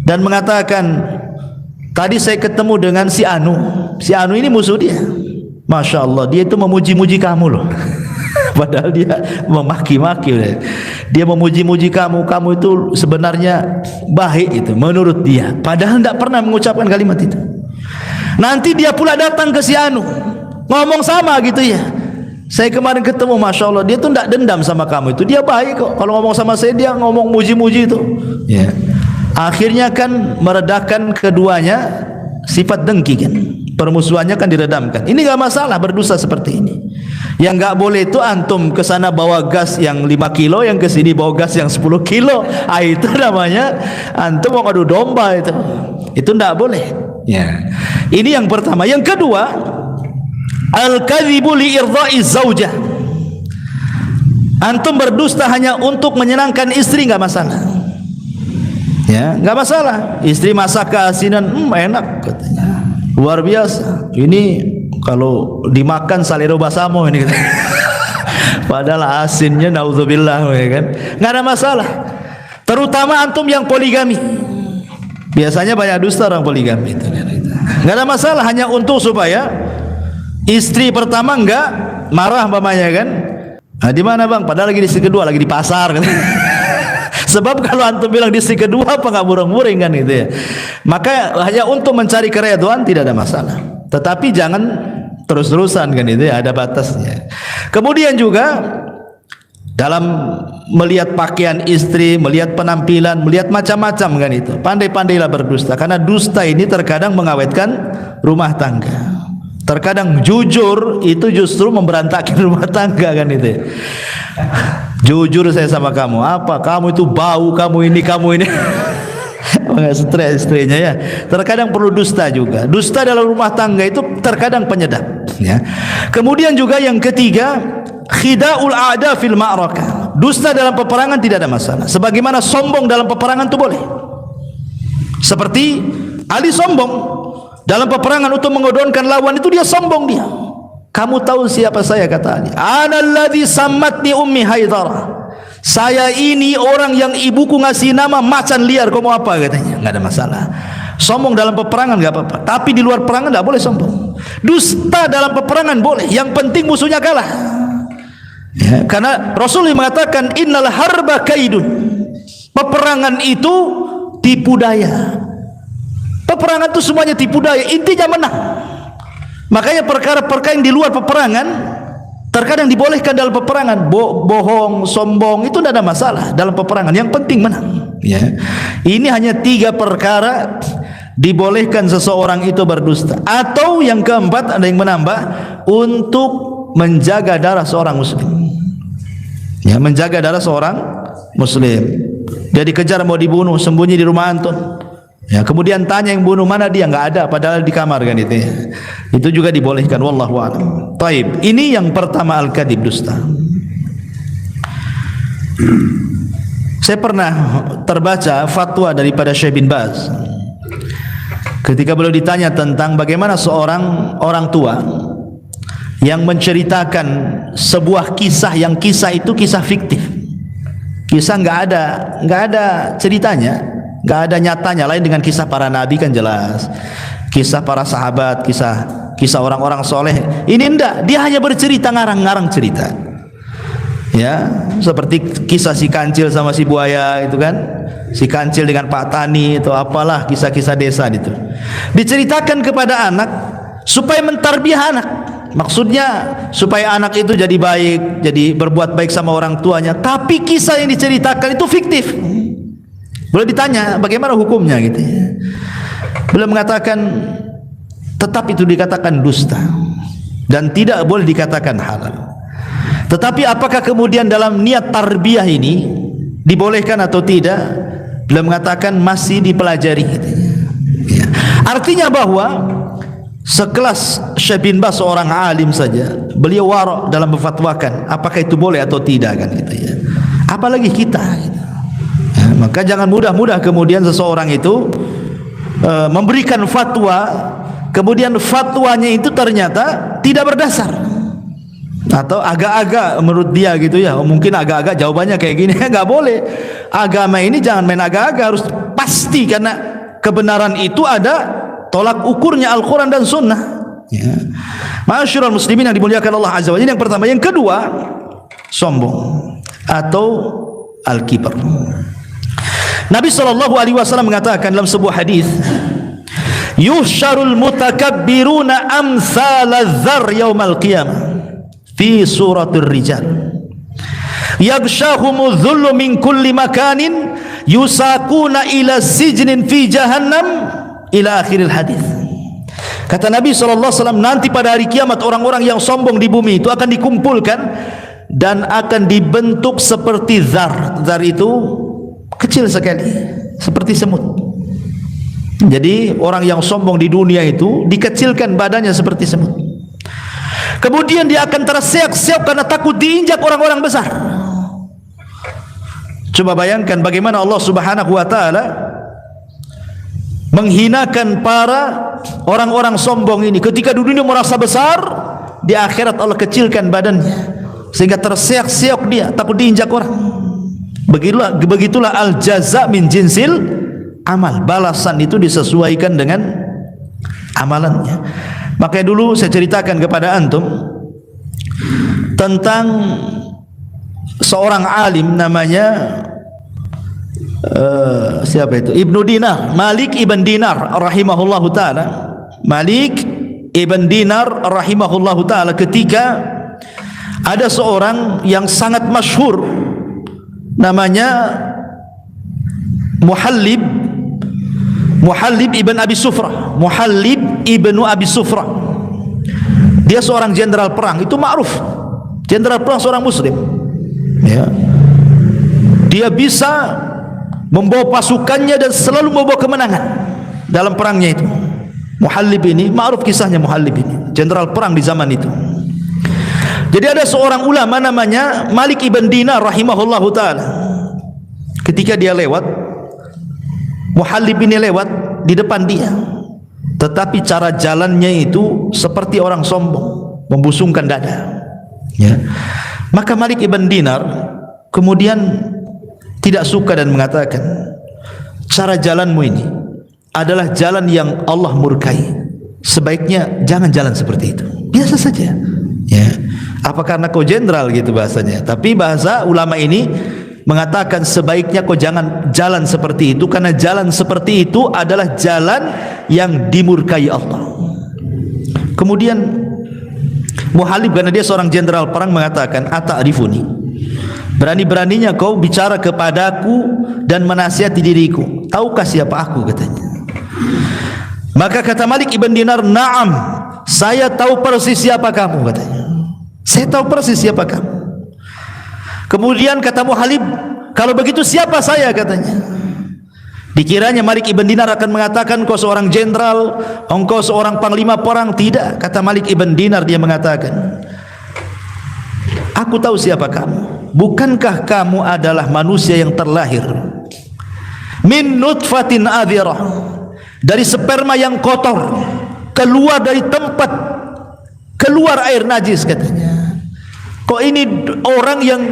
dan mengatakan, tadi saya ketemu dengan si Anu. Si Anu ini musuh dia. Masya Allah, dia itu memuji-muji kamu loh. Padahal dia memaki-maki. Dia memuji-muji kamu. Kamu itu sebenarnya baik itu menurut dia. Padahal tidak pernah mengucapkan kalimat itu. Nanti dia pula datang ke si Anu, ngomong sama gitu ya. Saya kemarin ketemu, Masya Allah, dia tuh tidak dendam sama kamu itu. Dia baik kok. Kalau ngomong sama saya, dia ngomong muji-muji itu. Ya. Akhirnya kan meredakan keduanya sifat dengki kan. Permusuhannya kan diredamkan. Ini enggak masalah berdosa seperti ini. Yang enggak boleh itu antum ke sana bawa gas yang 5 kilo, yang ke sini bawa gas yang 10 kilo. Itu namanya antum mau adu domba itu. Itu enggak boleh. Ya. Ini yang pertama. Yang kedua, al-kadhibu li irdha'i zaujah. Antum berdusta hanya untuk menyenangkan istri, enggak masalah. Ya, enggak masalah. Istri masak keasinan, enak katanya. Luar biasa. Ini kalau dimakan salero basamo ini. Padahal asinnya naudzubillah, ya kan? Enggak ada masalah. Terutama antum yang poligami. Biasanya banyak dusta orang poligami itu. Enggak ada masalah, hanya untuk supaya istri pertama enggak marah umpamanya kan. Nah, di mana bang? Padahal lagi di istri kedua, lagi di pasar kan. Sebab kalau antum bilang di istri kedua apa nggak mureng-mureng kan gitu ya. Maka hanya untuk mencari keridhaan tidak ada masalah. Tetapi jangan terus-terusan kan itu ya, ada batasnya. Kemudian juga dalam melihat pakaian istri, melihat penampilan, melihat macam-macam kan itu. Pandai-pandailah berdusta, karena dusta ini terkadang mengawetkan rumah tangga. Terkadang jujur itu justru memberantakan rumah tangga kan itu ya. Jujur saya sama kamu, apa? Kamu itu bau, kamu ini. Stres istrinya ya. Terkadang perlu dusta juga. Dusta dalam rumah tangga itu terkadang penyedap ya. Kemudian juga yang ketiga, khida'ul a'da fil ma'rakah. Dusta dalam peperangan tidak ada masalah. Sebagaimana sombong dalam peperangan itu boleh. Seperti Ali sombong dalam peperangan untuk mengodonkan lawan itu, dia sombong dia. Kamu tahu siapa saya, kata Ali. Ana alladhi sammatni ummi Haidarah. Saya ini orang yang ibuku ngasih nama macan liar. Kau mau apa katanya? Enggak ada masalah. Sombong dalam peperangan enggak apa-apa, tapi di luar peperangan enggak boleh sombong. Dusta dalam peperangan boleh, yang penting musuhnya kalah. Ya, karena Rasulullah mengatakan innal harba kaidun. Peperangan itu tipu daya. Peperangan itu semuanya tipu daya, intinya menang. Makanya perkara-perkara yang di luar peperangan terkadang dibolehkan dalam peperangan. Bohong, sombong itu tidak ada masalah dalam peperangan. Yang penting menang. Ya. Ini hanya 3 perkara dibolehkan seseorang itu berdusta. Atau yang keempat, ada yang menambah, untuk menjaga darah seorang muslim. Ya, menjaga darah seorang muslim. Dia dikejar mau dibunuh, sembunyi di rumah antum. Ya, kemudian tanya yang bunuh, mana dia? Enggak ada, padahal di kamar kan itu ya. Itu juga dibolehkan, wallahu a'lam. Taib. Ini yang pertama, al-kadhib, dusta. Saya pernah terbaca fatwa daripada Syekh bin Baz. Ketika beliau ditanya tentang bagaimana seorang orang tua yang menceritakan sebuah kisah, yang kisah itu kisah fiktif. Kisah enggak ada ceritanya. Enggak ada nyatanya, lain dengan kisah para nabi kan jelas, kisah para sahabat, kisah orang-orang soleh. Ini enggak, dia hanya bercerita, ngarang-ngarang cerita. Ya, seperti kisah si kancil sama si buaya itu kan, si kancil dengan Pak Tani itu, apalah kisah-kisah desa itu. Diceritakan kepada anak supaya mentarbiah anak. Maksudnya supaya anak itu jadi baik, jadi berbuat baik sama orang tuanya. Tapi kisah yang diceritakan itu fiktif. Boleh ditanya bagaimana hukumnya gitu ya. Beliau mengatakan tetap itu dikatakan dusta dan tidak boleh dikatakan halal. Tetapi apakah kemudian dalam niat tarbiyah ini dibolehkan atau tidak? Beliau mengatakan masih dipelajari gitu ya. Artinya bahwa sekelas Syekh bin Baz, seorang alim saja, beliau wara' dalam memfatwakan apakah itu boleh atau tidak kan gitu ya. Apalagi kita gitu. Maka jangan mudah-mudah kemudian seseorang itu memberikan fatwa, kemudian fatwanya itu ternyata tidak berdasar, atau agak-agak menurut dia gitu ya, mungkin agak-agak jawabannya kayak gini. Nggak boleh. Agama ini jangan main agak-agak, harus pasti, karena kebenaran itu ada tolak ukurnya Al-Quran dan Sunnah. Ya. Ma'asyiral muslimin yang dimuliakan Allah Azza wa Jalla. Yang pertama, yang kedua, sombong atau al-kibar. Nabi SAW mengatakan dalam sebuah hadis, yuhsyarul mutakabbiruna amsaladzar yaumal qiyamah fi suratul rijal yaghshahumudz dhullu min kulli makanin yusaquna ila sijnin fi jahannam ila akhiril hadis. Kata Nabi SAW, nanti pada hari kiamat orang-orang yang sombong di bumi itu akan dikumpulkan dan akan dibentuk seperti zar. Zar itu kecil sekali, seperti semut. Jadi orang yang sombong di dunia itu dikecilkan badannya seperti semut. Kemudian dia akan terseok-seok karena takut diinjak orang-orang besar. Coba bayangkan bagaimana Allah Subhanahu wa taala menghinakan para orang-orang sombong ini. Ketika di dunia merasa besar, di akhirat Allah kecilkan badannya sehingga terseok-seok dia, takut diinjak orang. Begitulah al-jaza min jinsil amal. Balasan itu disesuaikan dengan amalannya. Makanya dulu saya ceritakan kepada antum tentang seorang alim namanya siapa itu? Ibnu Dinar, Malik ibn Dinar rahimahullahu taala. Malik ibn Dinar rahimahullahu taala, ketika ada seorang yang sangat masyhur namanya Muhallib ibn Abi Sufrah. Muhallib ibnu Abi Sufrah, dia seorang jenderal perang, itu ma'ruf, jenderal perang seorang muslim ya. Dia bisa membawa pasukannya dan selalu membawa kemenangan dalam perangnya itu. Muhallib ini ma'ruf kisahnya. Muhallib ini jenderal perang di zaman itu. Jadi ada seorang ulama namanya Malik ibn Dinar rahimahullahu taala. Ketika dia lewat, Muhallib ini lewat di depan dia, tetapi cara jalannya itu seperti orang sombong, membusungkan dada ya. Maka Malik ibn Dinar kemudian tidak suka dan mengatakan, cara jalanmu ini adalah jalan yang Allah murkai, sebaiknya jangan jalan seperti itu, biasa saja ya. Apa karena kau jenderal gitu bahasanya? Tapi bahasa ulama ini mengatakan sebaiknya kau jangan jalan seperti itu, karena jalan seperti itu adalah jalan yang dimurkai Allah. Kemudian Muhallib, karena dia seorang jenderal perang, mengatakan, ata'rifuni, berani-beraninya kau bicara kepadaku dan menasihati diriku, tahukah siapa aku, katanya. Maka kata Malik ibn Dinar, na'am, saya tahu persis siapa kamu, katanya. Saya tahu persis siapa kamu. Kemudian kata Muhallib, kalau begitu siapa saya, katanya. Dikiranya Malik ibn Dinar akan mengatakan kau seorang jenderal, engkau seorang panglima perang. Tidak, kata Malik ibn Dinar, dia mengatakan, aku tahu siapa kamu. Bukankah kamu adalah manusia yang terlahir min nutfatin adhirah, dari sperma yang kotor, keluar dari tempat keluar air najis, katanya. Kok ini orang yang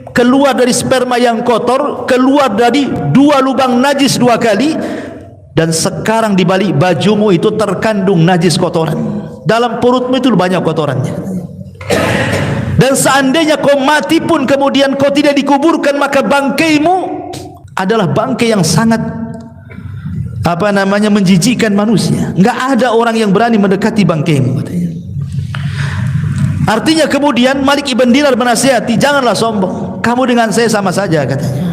keluar dari sperma yang kotor, keluar dari 2 lubang najis 2 kali, dan sekarang di balik bajumu itu terkandung najis kotoran. Dalam perutmu itu banyak kotorannya. Dan seandainya kau mati pun kemudian kau tidak dikuburkan, maka bangkaimu adalah bangkai yang sangat menjijikkan manusia. Enggak ada orang yang berani mendekati bangkaimu, katanya. Artinya kemudian Malik ibn Dinar menasihati, janganlah sombong, kamu dengan saya sama saja, katanya.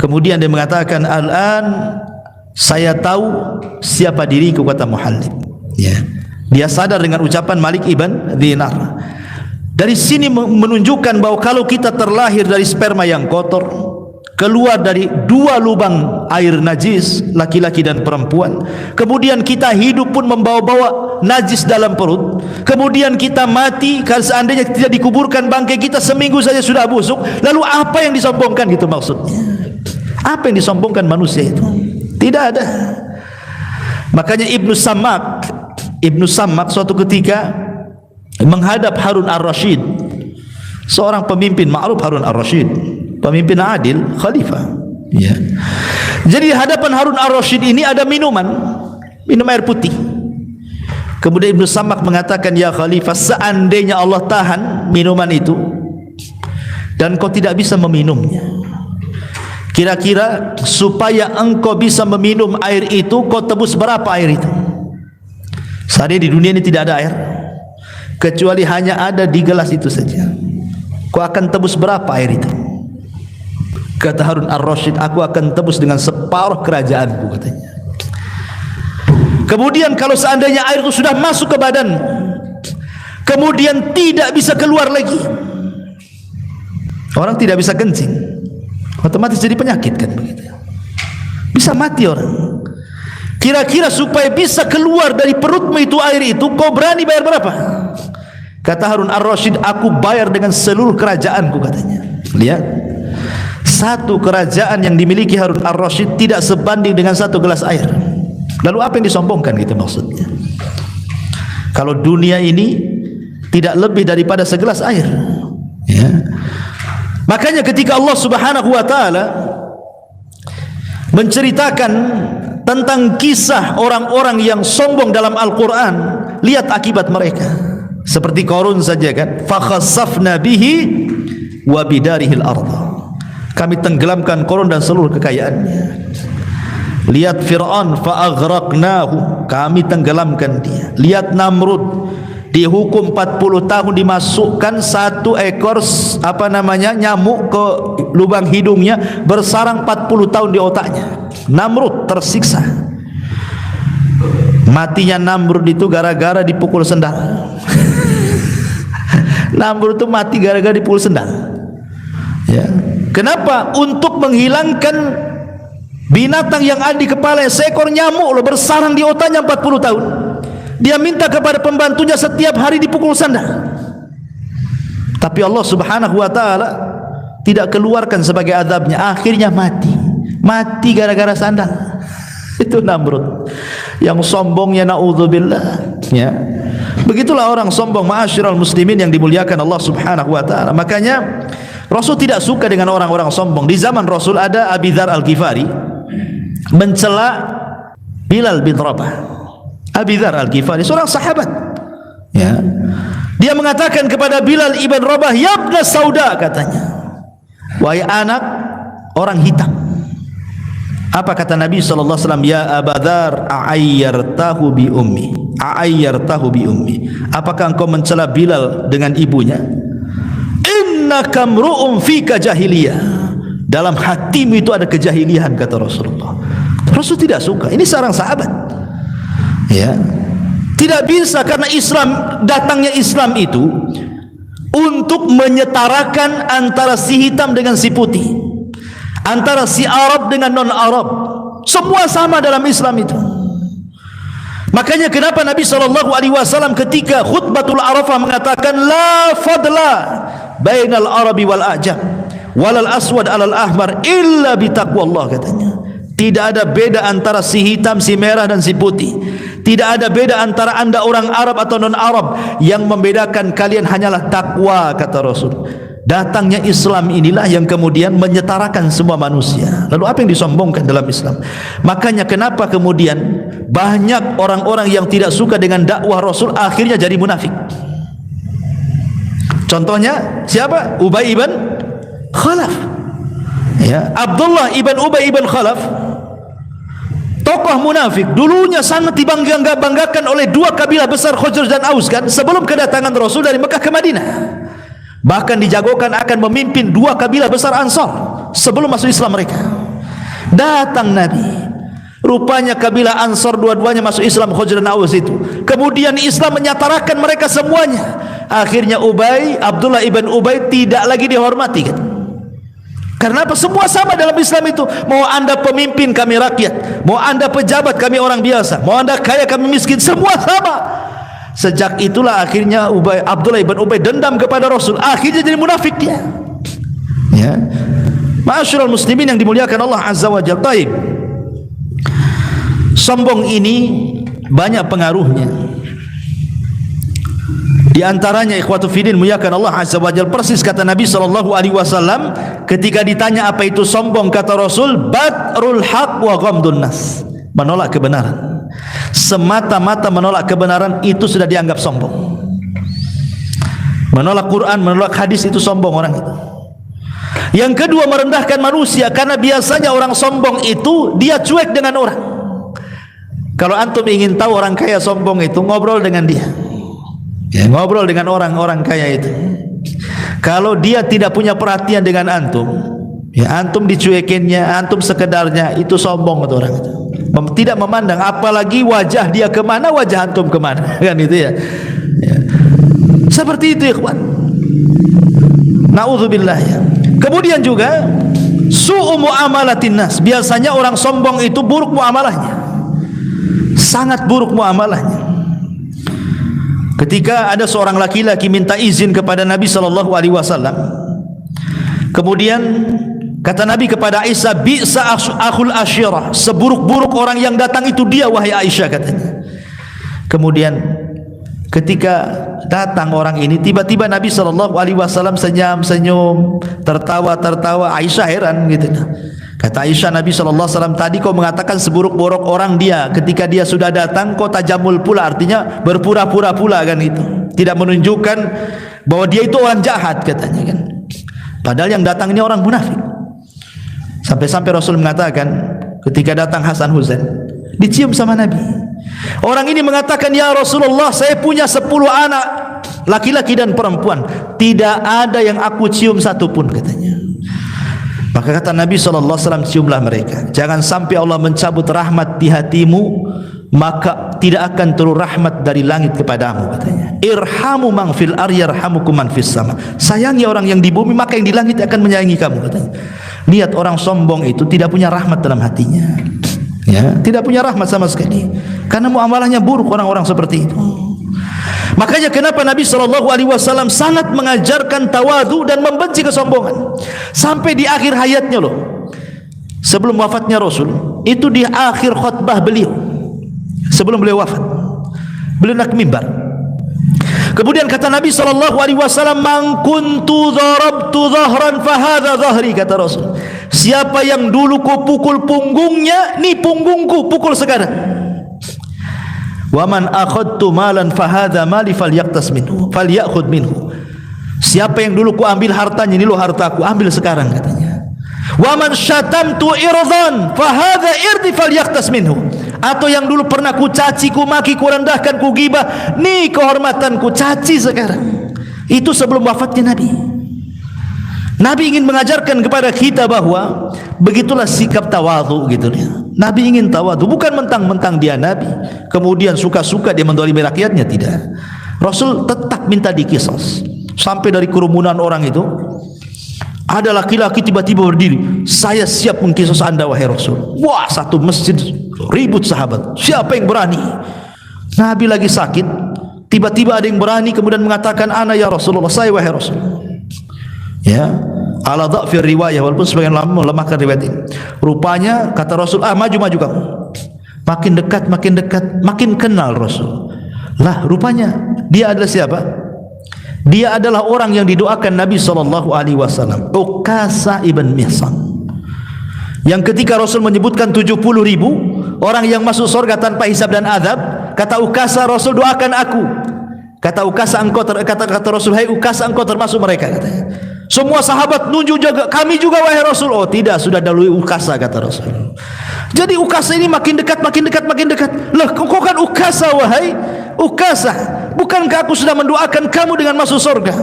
Kemudian dia mengatakan, al-an saya tahu siapa diriku, kata Muhallib ya. Dia sadar dengan ucapan Malik ibn Dinar. Dari sini menunjukkan bahwa kalau kita terlahir dari sperma yang kotor, keluar dari 2 lubang air najis, laki-laki dan perempuan, kemudian kita hidup pun membawa-bawa najis dalam perut, kemudian kita mati, kalau seandainya tidak dikuburkan bangkai kita seminggu saja sudah busuk, lalu apa yang disombongkan, gitu maksudnya. Apa yang disombongkan manusia itu? Tidak ada. Makanya Ibnu Sammak suatu ketika menghadap Harun ar-Rasyid, seorang pemimpin ma'ruf. Harun ar-Rasyid pemimpin adil, khalifah, ya. Jadi di hadapan Harun ar-Rasyid ini ada minum air putih. Kemudian Ibnu Sammak mengatakan, ya khalifah, seandainya Allah tahan minuman itu dan kau tidak bisa meminumnya, kira-kira supaya engkau bisa meminum air itu, kau tebus berapa air itu? Saat ini di dunia ini tidak ada air kecuali hanya ada di gelas itu saja. Kau akan tebus berapa air itu? Kata Harun ar-Rasyid, aku akan tebus dengan separuh kerajaanku, katanya. Kemudian kalau seandainya air itu sudah masuk ke badan, kemudian tidak bisa keluar lagi, orang tidak bisa kencing, otomatis jadi penyakit kan begitu. Bisa mati orang. Kira-kira supaya bisa keluar dari perutmu itu air itu, kau berani bayar berapa? Kata Harun ar-Rasyid, aku bayar dengan seluruh kerajaanku, katanya. Lihat, satu kerajaan yang dimiliki Harun ar-Rasyid tidak sebanding dengan satu gelas air. Lalu apa yang disombongkan gitu maksudnya? Kalau dunia ini tidak lebih daripada segelas air, ya. Makanya ketika Allah Subhanahu wa taala menceritakan tentang kisah orang-orang yang sombong dalam Al-Quran, lihat akibat mereka. Seperti Qarun saja kan, fa khassafna bihi wa bidarihil ardh, kami tenggelamkan Qarun dan seluruh kekayaannya. Lihat Fir'aun, fa aghraqnahu, kami tenggelamkan dia. Lihat Namrud, dihukum 40 tahun, dimasukkan satu ekor nyamuk ke lubang hidungnya, bersarang 40 tahun di otaknya. Namrud tersiksa. Matinya Namrud itu gara-gara dipukul sendal. Namrud itu mati gara-gara dipukul sendal, ya. Kenapa? Untuk menghilangkan binatang yang ada di kepala, seekor nyamuk loh, bersarang di otaknya 40 tahun. Dia minta kepada pembantunya setiap hari dipukul sandal. Tapi Allah Subhanahu wa taala tidak keluarkan sebagai azabnya, akhirnya mati gara-gara sandal. Itu Namrud yang sombongnya, naudzubillah, ya. Begitulah orang sombong, ma'asyiral muslimin yang dimuliakan Allah Subhanahu wa taala. Makanya Rasul tidak suka dengan orang-orang sombong. Di zaman Rasul ada Abi Dzar Al-Ghifari mencela Bilal bin Rabah. Abi Dzar Al-Ghifari seorang sahabat, ya. Dia mengatakan kepada Bilal ibn Rabah, ya ibn Sauda, katanya, wahai anak orang hitam. Apa kata Nabi sallallahu alaihi wasallam? Ya Abu Dzar, a'ayyartahu bi ummi, a'ayyartahu bi ummi. Apakah engkau mencela Bilal dengan ibunya? Innaka mru'un fika jahiliyah, dalam hatimu itu ada kejahilian, kata Rasulullah. Rasul tidak suka. Ini seorang sahabat, ya. Tidak bisa, karena datangnya Islam itu untuk menyetarakan antara si hitam dengan si putih, antara si Arab dengan non-Arab. Semua sama dalam Islam itu. Makanya kenapa Nabi SAW ketika khutbatul Arafah mengatakan, la fadla bainal Arabi wal A'jam walal aswad alal ahmar illa bitaqwallah, katanya. Tidak ada beda antara si hitam, si merah dan si putih. Tidak ada beda antara anda orang Arab atau non-Arab. Yang membedakan kalian hanyalah takwa, kata Rasul. Datangnya Islam inilah yang kemudian menyetarakan semua manusia. Lalu apa yang disombongkan dalam Islam? Makanya kenapa kemudian banyak orang-orang yang tidak suka dengan dakwah Rasul akhirnya jadi munafik. Contohnya siapa? Ubay ibn Khalaf, ya. Abdullah ibn Ubay ibn Khalaf, tokoh munafik, dulunya sangat dibanggakan oleh dua kabilah besar, Khazraj dan Aus, kan, sebelum kedatangan Rasul dari Mekah ke Madinah. Bahkan dijagokan akan memimpin dua kabilah besar Ansar sebelum masuk Islam mereka. Datang Nabi, rupanya kabilah Ansar dua-duanya masuk Islam, Khazraj dan Aus itu. Kemudian Islam menyatarakan mereka semuanya. Akhirnya Abdullah ibn Ubay tidak lagi dihormati, kan? Karena apa? Semua sama dalam Islam itu. Mau anda pemimpin, kami rakyat. Mau anda pejabat, kami orang biasa. Mau anda kaya, kami miskin. Semua sama. Sejak itulah akhirnya Abdullah ibn Ubay dendam kepada Rasul. Akhirnya jadi munafik dia, ya. Ma'asyiral muslimin yang dimuliakan Allah Azza wa Jalla. Taib. Sombong ini banyak pengaruhnya. Di antaranya ikhwatu fiddin muliakan Allah Azza wa Jalla, persis kata Nabi SAW ketika ditanya apa itu sombong, kata Rasul, batrul haq wa ghamdun nas, menolak kebenaran. Semata-mata menolak kebenaran itu sudah dianggap sombong. Menolak Quran, menolak hadis itu sombong orang itu. Yang kedua, merendahkan manusia, karena biasanya orang sombong itu dia cuek dengan orang. Kalau antum ingin tahu orang kaya sombong itu, ngobrol dengan dia. Ya, ngobrol dengan orang-orang kaya itu. Kalau dia tidak punya perhatian dengan antum, ya antum dicuekinnya, antum sekedarnya, itu sombong itu orang itu. Tidak memandang, apalagi wajah dia kemana, wajah antum kemana, kan itu ya. Ya. Seperti itu ikhwan. Na'udzubillah ya. Kemudian juga su'u muamalatin nas. Biasanya orang sombong itu buruk muamalahnya, sangat buruk muamalahnya. Ketika ada seorang laki-laki minta izin kepada Nabi SAW, kemudian kata Nabi kepada Aisyah, bi'sa akhul asyirah, seburuk-buruk orang yang datang itu dia wahai Aisyah, katanya. Kemudian ketika datang orang ini, tiba-tiba Nabi SAW senyum-senyum, tertawa-tertawa. Aisyah heran gitu. Kata Aisyah, Nabi SAW, tadi kau mengatakan seburuk-buruk orang dia, ketika dia sudah datang kau tajamul pula, artinya berpura-pura pula, kan itu. Tidak menunjukkan bahwa dia itu orang jahat, katanya kan. Padahal yang datang ini orang munafik. Sampai-sampai Rasul mengatakan ketika datang Hasan Husain, dicium sama Nabi. Orang ini mengatakan, ya Rasulullah, saya punya 10 anak, laki-laki dan perempuan, tidak ada yang aku cium satupun, katanya. Maka kata Nabi SAW, ciumlah mereka. Jangan sampai Allah mencabut rahmat di hatimu, maka tidak akan turun rahmat dari langit kepadamu, katanya. Irhamu man fil ardi yarhamukum man fis sama. Sayangi orang yang di bumi, maka yang di langit akan menyayangi kamu, katanya. Lihat orang sombong itu tidak punya rahmat dalam hatinya, ya, tidak punya rahmat sama sekali, karena muamalahnya buruk orang-orang seperti itu. Makanya kenapa Nabi SAW sangat mengajarkan tawadhu dan membenci kesombongan. Sampai di akhir hayatnya loh, sebelum wafatnya Rasul, itu di akhir khutbah beliau, sebelum beliau wafat, beliau naik mimbar. Kemudian kata Nabi SAW, man kuntu dharabtu dhahran fahadha dhahri, kata Rasul. Siapa yang dulu ku pukul punggungnya, ni punggungku, pukul sekarang. Wa man akhadtu malan fahadha mali falyaqtas minhu falyakhudh minhu. Siapa yang dulu ku ambil hartanya, ini lo hartaku, ambil sekarang, katanya. Wa man syatamtu irdan fahadha irdi falyaqtas minhu. Atau yang dulu pernah ku caci, ku maki, ku rendahkan, ku gibah, nih kehormatanku, caci sekarang. Itu sebelum wafatnya Nabi. Nabi ingin mengajarkan kepada kita bahwa begitulah sikap tawadhu, gitu dia. Nabi ingin tawadhu, bukan mentang-mentang dia Nabi kemudian suka-suka dia mendolimi rakyatnya, tidak. Rasul tetap minta dikisos. Sampai dari kerumunan orang itu ada laki-laki tiba-tiba berdiri, saya siap mengkisos anda wahai Rasul. Wah, satu masjid ribut sahabat, siapa yang berani? Nabi lagi sakit, tiba-tiba ada yang berani kemudian mengatakan, ana ya Rasulullah, saya wahai Rasul. Ya, ala dha'fir riwayah, walaupun sebagian ulama melemahkan riwayat ini. Rupanya kata Rasul, maju-maju kamu. Makin dekat, makin kenal Rasul. Lah, rupanya dia adalah siapa? Dia adalah orang yang didoakan Nabi SAW, Uqasah ibn Mihsan. Yang ketika Rasul menyebutkan 70.000 orang yang masuk surga tanpa hisab dan azab, kata Uqasah, Rasul doakan aku. Kata Uqasah, kata Rasul, hai Uqasah, engkau termasuk mereka, katanya. Semua sahabat nunjuk juga, kami juga wahai Rasul. Oh tidak, sudah dahului Uqasah, kata Rasul. Jadi Uqasah ini makin dekat. Lah, kau kan Uqasah, wahai Uqasah, bukankah aku sudah mendoakan kamu dengan masuk surga?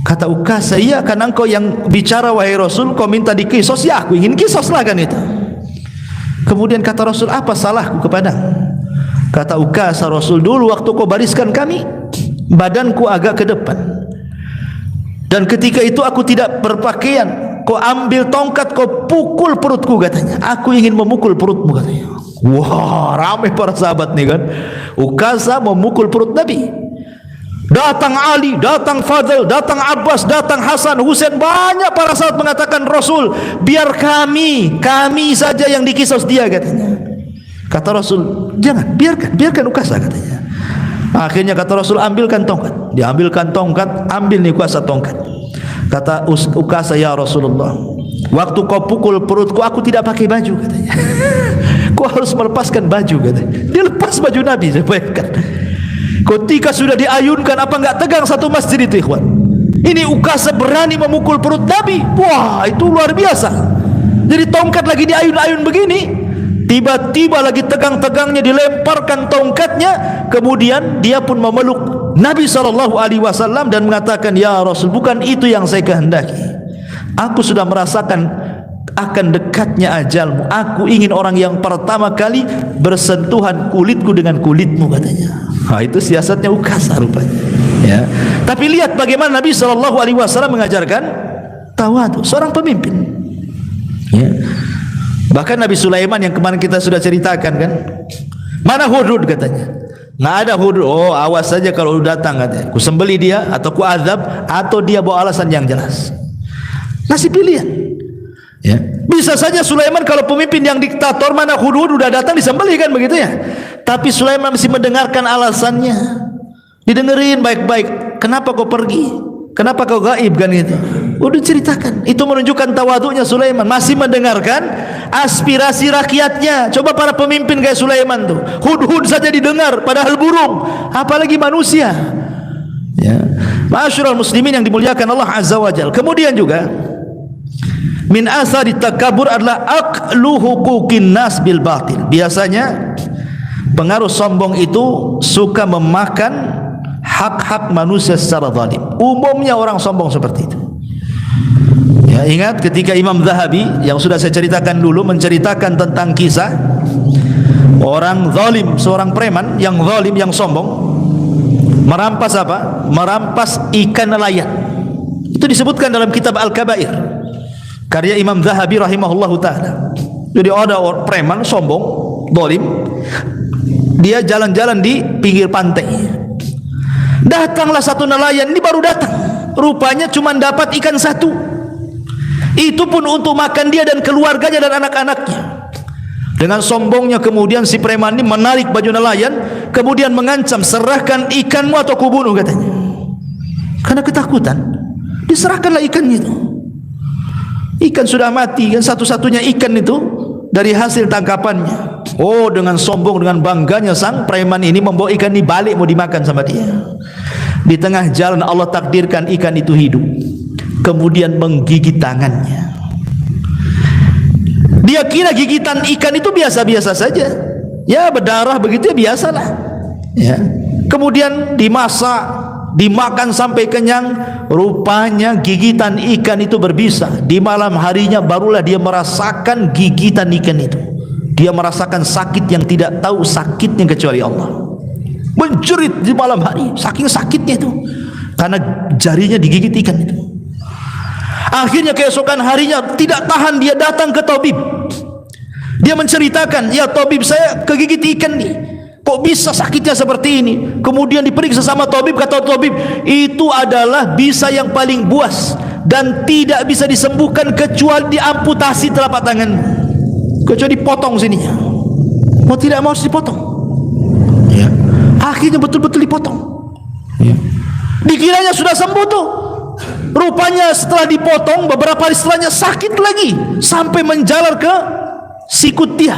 Kata Uqasah, iya, karena engkau yang bicara wahai Rasul, kau minta dikisos, ya aku ingin kisos lah, kan itu. Kemudian kata Rasul, apa salahku kepadamu? Kata Uqasah, Rasul, dulu waktu kau bariskan kami, badanku agak ke depan, dan ketika itu aku tidak berpakaian, kau ambil tongkat, kau pukul perutku, katanya. Aku ingin memukul perutmu, katanya. Wah, ramai para sahabat nih kan. Uqasah memukul perut Nabi. Datang Ali, datang Fadl, datang Abbas, datang Hasan, Husain, banyak para sahabat mengatakan, Rasul, biar kami saja yang dikisos dia, katanya. Kata Rasul, jangan, biarkan Ukasha, katanya. Akhirnya kata Rasul, ambilkan tongkat. Diambilkan tongkat, ambil nih Ukasha tongkat. Kata Ukasha, ya Rasulullah, waktu kau pukul perutku, aku tidak pakai baju, katanya. Kau harus melepaskan baju, katanya. Dia lepas baju Nabi, saya bayangkan. Ketika sudah diayunkan, apa enggak tegang satu masjid itu, ikhwan? Ini Ukasha berani memukul perut Nabi. Wah, itu luar biasa. Jadi tongkat lagi diayun-ayun begini, tiba-tiba lagi tegang-tegangnya dilemparkan tongkatnya, kemudian dia pun memeluk Nabi SAW dan mengatakan, ya Rasul, bukan itu yang saya kehendaki. Aku sudah merasakan akan dekatnya ajalmu. Aku ingin orang yang pertama kali bersentuhan kulitku dengan kulitmu, katanya. Nah, itu siasatnya Ukasha rupanya, ya. Tapi lihat bagaimana Nabi SAW mengajarkan tawadu seorang pemimpin, ya. Bahkan Nabi Sulaiman yang kemarin kita sudah ceritakan kan, mana Hudhud, katanya. Nggak ada Hudhud. Oh, awas saja kalau datang, katanya. Ku sembeli dia atau ku azab, atau dia bawa alasan yang jelas. Ngasih pilihan, ya. Bisa saja Sulaiman kalau pemimpin yang diktator, mana Hudhud udah datang disembeli kan, begitu ya. Tapi Sulaiman masih mendengarkan alasannya, didengerin baik-baik. Kenapa kau pergi? Kenapa kau gaib, kan gitu. Udah ceritakan. Itu menunjukkan tawaduknya Sulaiman, masih mendengarkan aspirasi rakyatnya. Coba para pemimpin kayak Sulaiman tuh, hudhud saja didengar, padahal burung, apalagi manusia, ya. Ma'asyiral muslimin yang dimuliakan Allah Azza wa Jalla. Kemudian juga min asari takabur adalah aqlu huquqin nas bil batil. Biasanya pengaruh sombong itu suka memakan hak-hak manusia secara zalim. Umumnya orang sombong seperti itu. Ya, ingat ketika Imam Zahabi yang sudah saya ceritakan dulu menceritakan tentang kisah orang zalim, seorang preman yang zalim, yang sombong, merampas apa? Merampas ikan nelayan. Itu disebutkan dalam kitab Al-Kabair karya Imam Zahabi rahimahullahu taala. Jadi ada orang preman sombong, zalim, dia jalan-jalan di pinggir pantai. Datanglah satu nelayan, ini baru datang, rupanya cuma dapat ikan satu. Itu pun untuk makan dia dan keluarganya dan anak-anaknya. Dengan sombongnya kemudian si preman ini menarik baju nelayan, kemudian mengancam, serahkan ikanmu atau kubunuh, katanya. Karena ketakutan, diserahkanlah ikannya itu. Ikan sudah mati kan, satu-satunya ikan itu dari hasil tangkapannya. Oh, dengan sombong, dengan bangganya sang preman ini membawa ikan ini balik mau dimakan sama dia. Di tengah jalan Allah takdirkan ikan itu hidup, kemudian menggigit tangannya. Dia kira gigitan ikan itu biasa-biasa saja, ya berdarah begitu ya biasalah, ya. Kemudian dimasak, dimakan sampai kenyang. Rupanya gigitan ikan itu berbisa. Di malam harinya barulah dia merasakan gigitan ikan itu. Dia merasakan sakit yang tidak tahu sakitnya kecuali Allah. Menjerit di malam hari, saking sakitnya itu, karena jarinya digigit ikan itu. Akhirnya keesokan harinya tidak tahan, dia datang ke tabib. Dia menceritakan, ya tabib, saya kegigit ikan nih, kok bisa sakitnya seperti ini? Kemudian diperiksa sama tabib, kata tabib, itu adalah bisa yang paling buas dan tidak bisa disembuhkan kecuali diamputasi telapak tangan, kecuali dipotong sininya. Mau tidak mau harus dipotong, ya. Akhirnya betul-betul dipotong, ya. Dikiranya sudah sembuh tuh, rupanya setelah dipotong beberapa hari setelahnya sakit lagi sampai menjalar ke sikut dia.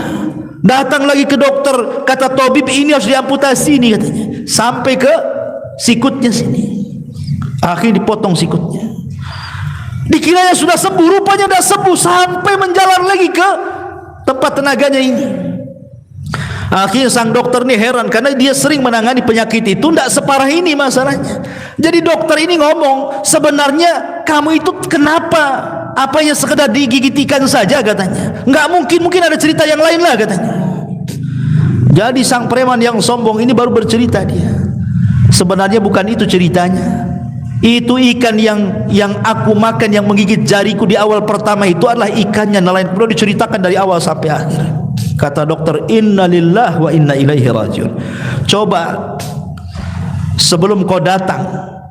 Datang lagi ke dokter, kata tabib ini harus diamputasi ini, katanya, sampai ke sikutnya sini. Akhirnya dipotong sikutnya. Dikiranya sudah sembuh, rupanya sudah sembuh sampai menjalar lagi ke tempat tenaganya ini. Akhirnya sang dokter ini heran karena dia sering menangani penyakit itu, tidak separah ini masalahnya. Jadi dokter ini ngomong, sebenarnya kamu itu kenapa? Apanya sekedar digigit ikan saja, katanya. Enggak mungkin, mungkin ada cerita yang lain lah, katanya. Jadi sang preman yang sombong ini baru bercerita dia, sebenarnya bukan itu ceritanya. Itu ikan yang aku makan, yang menggigit jariku di awal pertama itu adalah ikannya nelayan. Perlu diceritakan dari awal sampai akhir. Kata dokter, inna lillahi wa inna ilaihi rajiun. Coba sebelum kau datang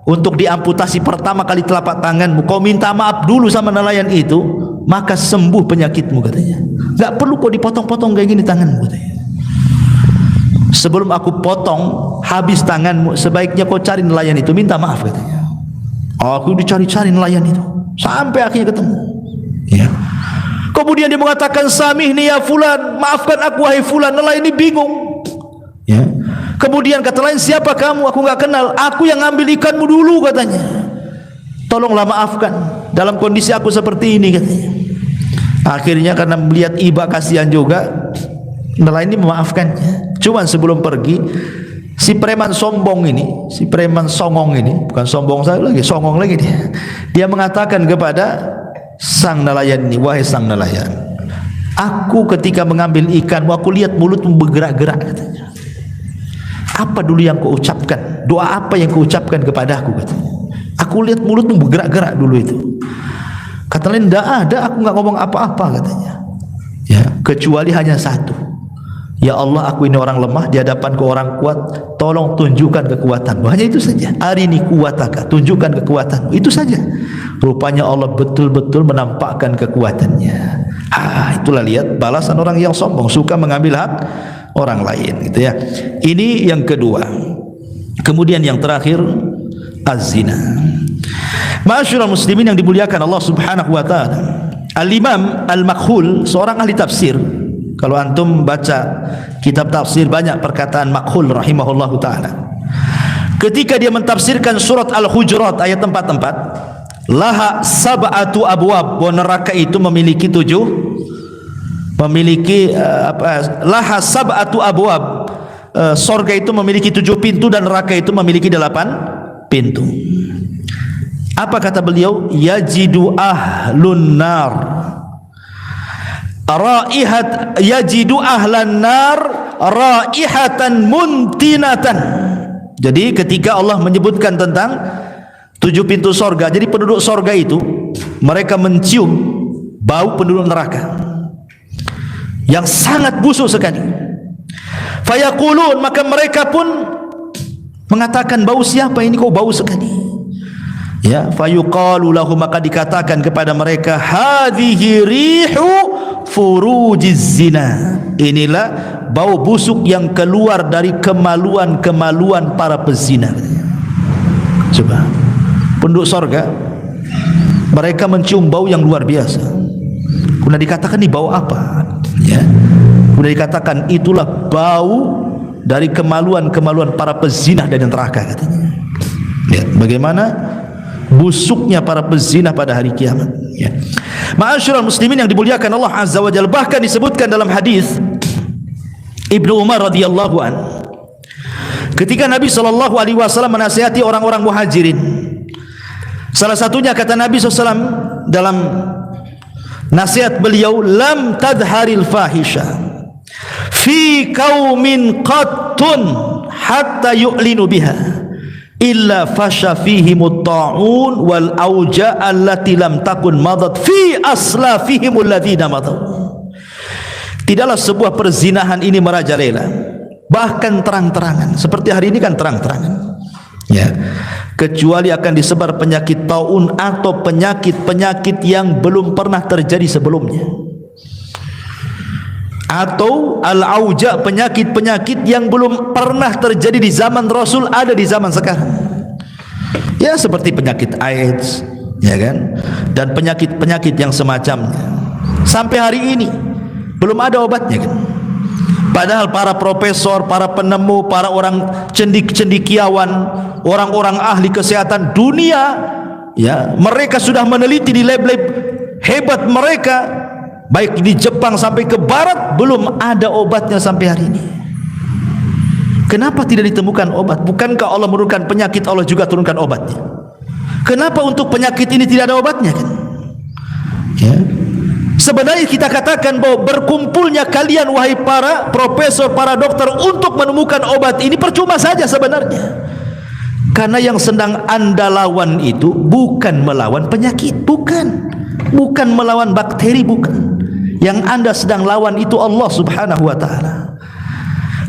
untuk diamputasi pertama kali telapak tanganmu, kau minta maaf dulu sama nelayan itu, maka sembuh penyakitmu katanya. Gak perlu kau dipotong-potong kayak gini tanganmu katanya. Sebelum aku potong habis tanganmu, sebaiknya kau cari nelayan itu, minta maaf katanya. Aku dicari-cari nelayan itu sampai akhirnya ketemu, ya. Kemudian dia mengatakan, samihni ya fulan, maafkan aku wahai fulan. Nelayan ini bingung, ya. Kemudian kata lain, siapa kamu? Aku nggak kenal. Aku yang ngambil ikanmu dulu katanya. Tolonglah maafkan dalam kondisi aku seperti ini katanya. Akhirnya karena melihat iba kasihan juga, nelayan ini memaafkannya. Cuman sebelum pergi, si preman sombong ini, si preman songong ini, bukan sombong saya lagi, songong lagi dia. Dia mengatakan kepada sang nelayan ini, wahai sang nelayan, aku ketika mengambil ikanmu, aku lihat mulutmu bergerak-gerak katanya. Apa dulu yang kau ucapkan? Doa apa yang kau ucapkan kepadaku katanya? Aku lihat mulutmu bergerak-gerak dulu itu. Kata lain, tidak ada, aku nggak ngomong apa-apa katanya. Ya, kecuali hanya satu. Ya Allah, aku ini orang lemah di hadapan kau orang kuat, tolong tunjukkan kekuatanmu. Hanya itu saja. Arini kuwataka, tunjukkan kekuatanmu. Itu saja. Rupanya Allah betul-betul menampakkan kekuatannya. Itulah lihat balasan orang yang sombong, suka mengambil hak orang lain, gitu ya. Ini yang kedua. Kemudian yang terakhir, az-zina. Ma'asyiral muslimin yang dimuliakan Allah Subhanahu wa taala. Al-Imam Al-Makhul, seorang ahli tafsir. Kalau antum baca kitab tafsir, banyak perkataan Makhul rahimahullahu taala. Ketika dia mentafsirkan surat Al-Hujurat ayat 4, laha sab'atu abwab, bahwa neraka itu memiliki laha sab'atu abwab, sorga itu memiliki 7 pintu dan neraka itu memiliki 8 pintu. Apa kata beliau? Yajidu ahlun nar yajidu ahlan nar raihatan muntinatan. Jadi ketika Allah menyebutkan tentang 7 pintu sorga, jadi penduduk sorga itu mereka mencium bau penduduk neraka yang sangat busuk sekali. Fayaqulun, maka mereka pun mengatakan, bau siapa ini kok bau sekali? Ya, fayuqalu lahu, maka dikatakan kepada mereka, hadhihi rihu furujiz zina. Inilah bau busuk yang keluar dari kemaluan-kemaluan para pezina. Coba, penduduk sorga mereka mencium bau yang luar biasa. Kemudian dikatakan ini bau apa? Ya. Kemudian dikatakan itulah bau dari kemaluan-kemaluan para pezina dari neraka katanya. Ya, bagaimana busuknya para pezina pada hari kiamat, ya. Ma'asyiral muslimin yang dimuliakan Allah Azza wa Jalla, bahkan disebutkan dalam hadis Ibnu Umar radhiyallahu an, ketika Nabi sallallahu alaihi wasallam menasihati orang-orang muhajirin, salah satunya kata Nabi SAW dalam nasihat beliau, lam tadharil fahisha fi qaumin qattun hatta yu'linu biha illa fasha fihimut ta'un wal auja allati lam takun madat fi aslafihimul ladzina madaw. Tidaklah sebuah perzinahan ini merajalela, bahkan terang-terangan, seperti hari ini kan terang-terangan, ya, kecuali akan disebar penyakit taun atau penyakit-penyakit yang belum pernah terjadi sebelumnya, atau al-auja, penyakit-penyakit yang belum pernah terjadi di zaman Rasul ada di zaman sekarang, ya, seperti penyakit AIDS, ya kan, dan penyakit-penyakit yang semacamnya. Sampai hari ini belum ada obatnya kan. Padahal para profesor, para penemu, para orang cendikiawan, orang-orang ahli kesehatan dunia, ya, mereka sudah meneliti di lab-lab hebat mereka, baik di Jepang sampai ke barat, belum ada obatnya sampai hari ini. Kenapa tidak ditemukan obat? Bukankah Allah menurunkan penyakit, Allah juga turunkan obatnya? Kenapa untuk penyakit ini tidak ada obatnya kan? Ya. Sebenarnya kita katakan bahwa berkumpulnya kalian wahai para profesor, para dokter untuk menemukan obat ini percuma saja sebenarnya. Karena yang sedang Anda lawan itu bukan melawan penyakit, bukan melawan bakteri, bukan. Yang Anda sedang lawan itu Allah Subhanahu wa taala.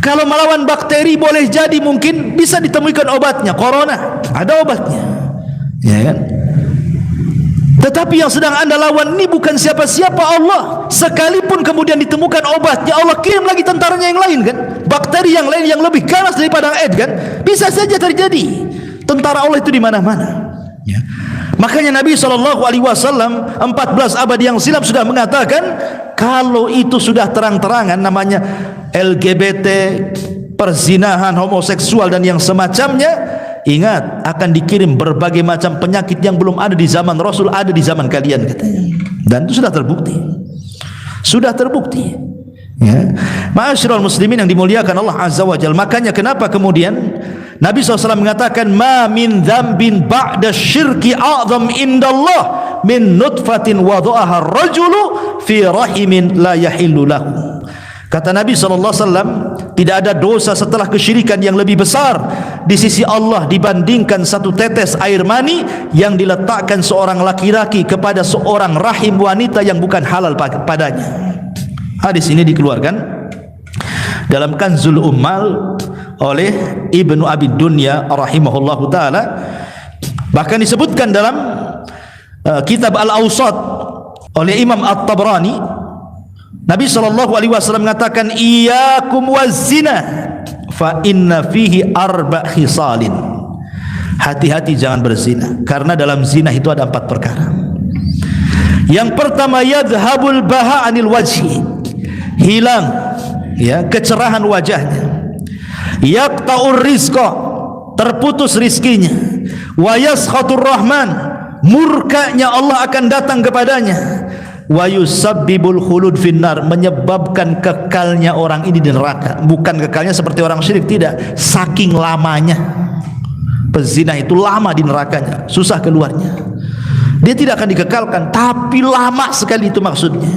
Kalau melawan bakteri boleh jadi mungkin bisa ditemukan obatnya. Corona ada obatnya, ya kan? Tetapi yang sedang anda lawan ini bukan siapa-siapa, Allah. Sekalipun kemudian ditemukan obatnya, Allah kirim lagi tentaranya yang lain kan, bakteri yang lain yang lebih ganas daripada AIDS kan, bisa saja terjadi. Tentara Allah itu di mana-mana, ya. Makanya Nabi SAW 14 abad yang silam sudah mengatakan, kalau itu sudah terang-terangan namanya LGBT, perzinahan, homoseksual dan yang semacamnya, ingat akan dikirim berbagai macam penyakit yang belum ada di zaman Rasul, ada di zaman kalian katanya. Dan itu sudah terbukti. Sudah terbukti. Ya. Ma'asyiral muslimin yang dimuliakan Allah Azza wa Jalla. Makanya kenapa kemudian Nabi SAW mengatakan, ma min dzambin ba'da syirki a'zam indallah min nutfatin wada'aha ar-rajulu fi rahimin la yahillu lahu. Kata Nabi SAW, tidak ada dosa setelah kesyirikan yang lebih besar di sisi Allah dibandingkan satu tetes air mani yang diletakkan seorang laki-laki kepada seorang rahim wanita yang bukan halal padanya. Hadis ini dikeluarkan dalam Kanzul Ummal oleh Ibnu Abi Dunya rahimahullahu ta'ala. Bahkan disebutkan dalam kitab Al-Awsat oleh Imam At-Tabrani, Nabi SAW mengatakan, iyyakum waz-zina fa inna fihi arba' khisalin. Hati-hati jangan berzina, karena dalam zina itu ada 4 perkara. Yang pertama, yadhhabul baha 'anil wajhi, hilang ya kecerahan wajahnya. Yaqta'ur rizqa, terputus rizkinya. Wa yaskhatur rahman, murkanya Allah akan datang kepadanya. Wa yusabbibul khulud finnar, menyebabkan kekalnya orang ini di neraka. Bukan kekalnya seperti orang syirik, tidak, saking lamanya pezina itu lama di nerakanya, susah keluarnya. Dia tidak akan dikekalkan, tapi lama sekali itu maksudnya.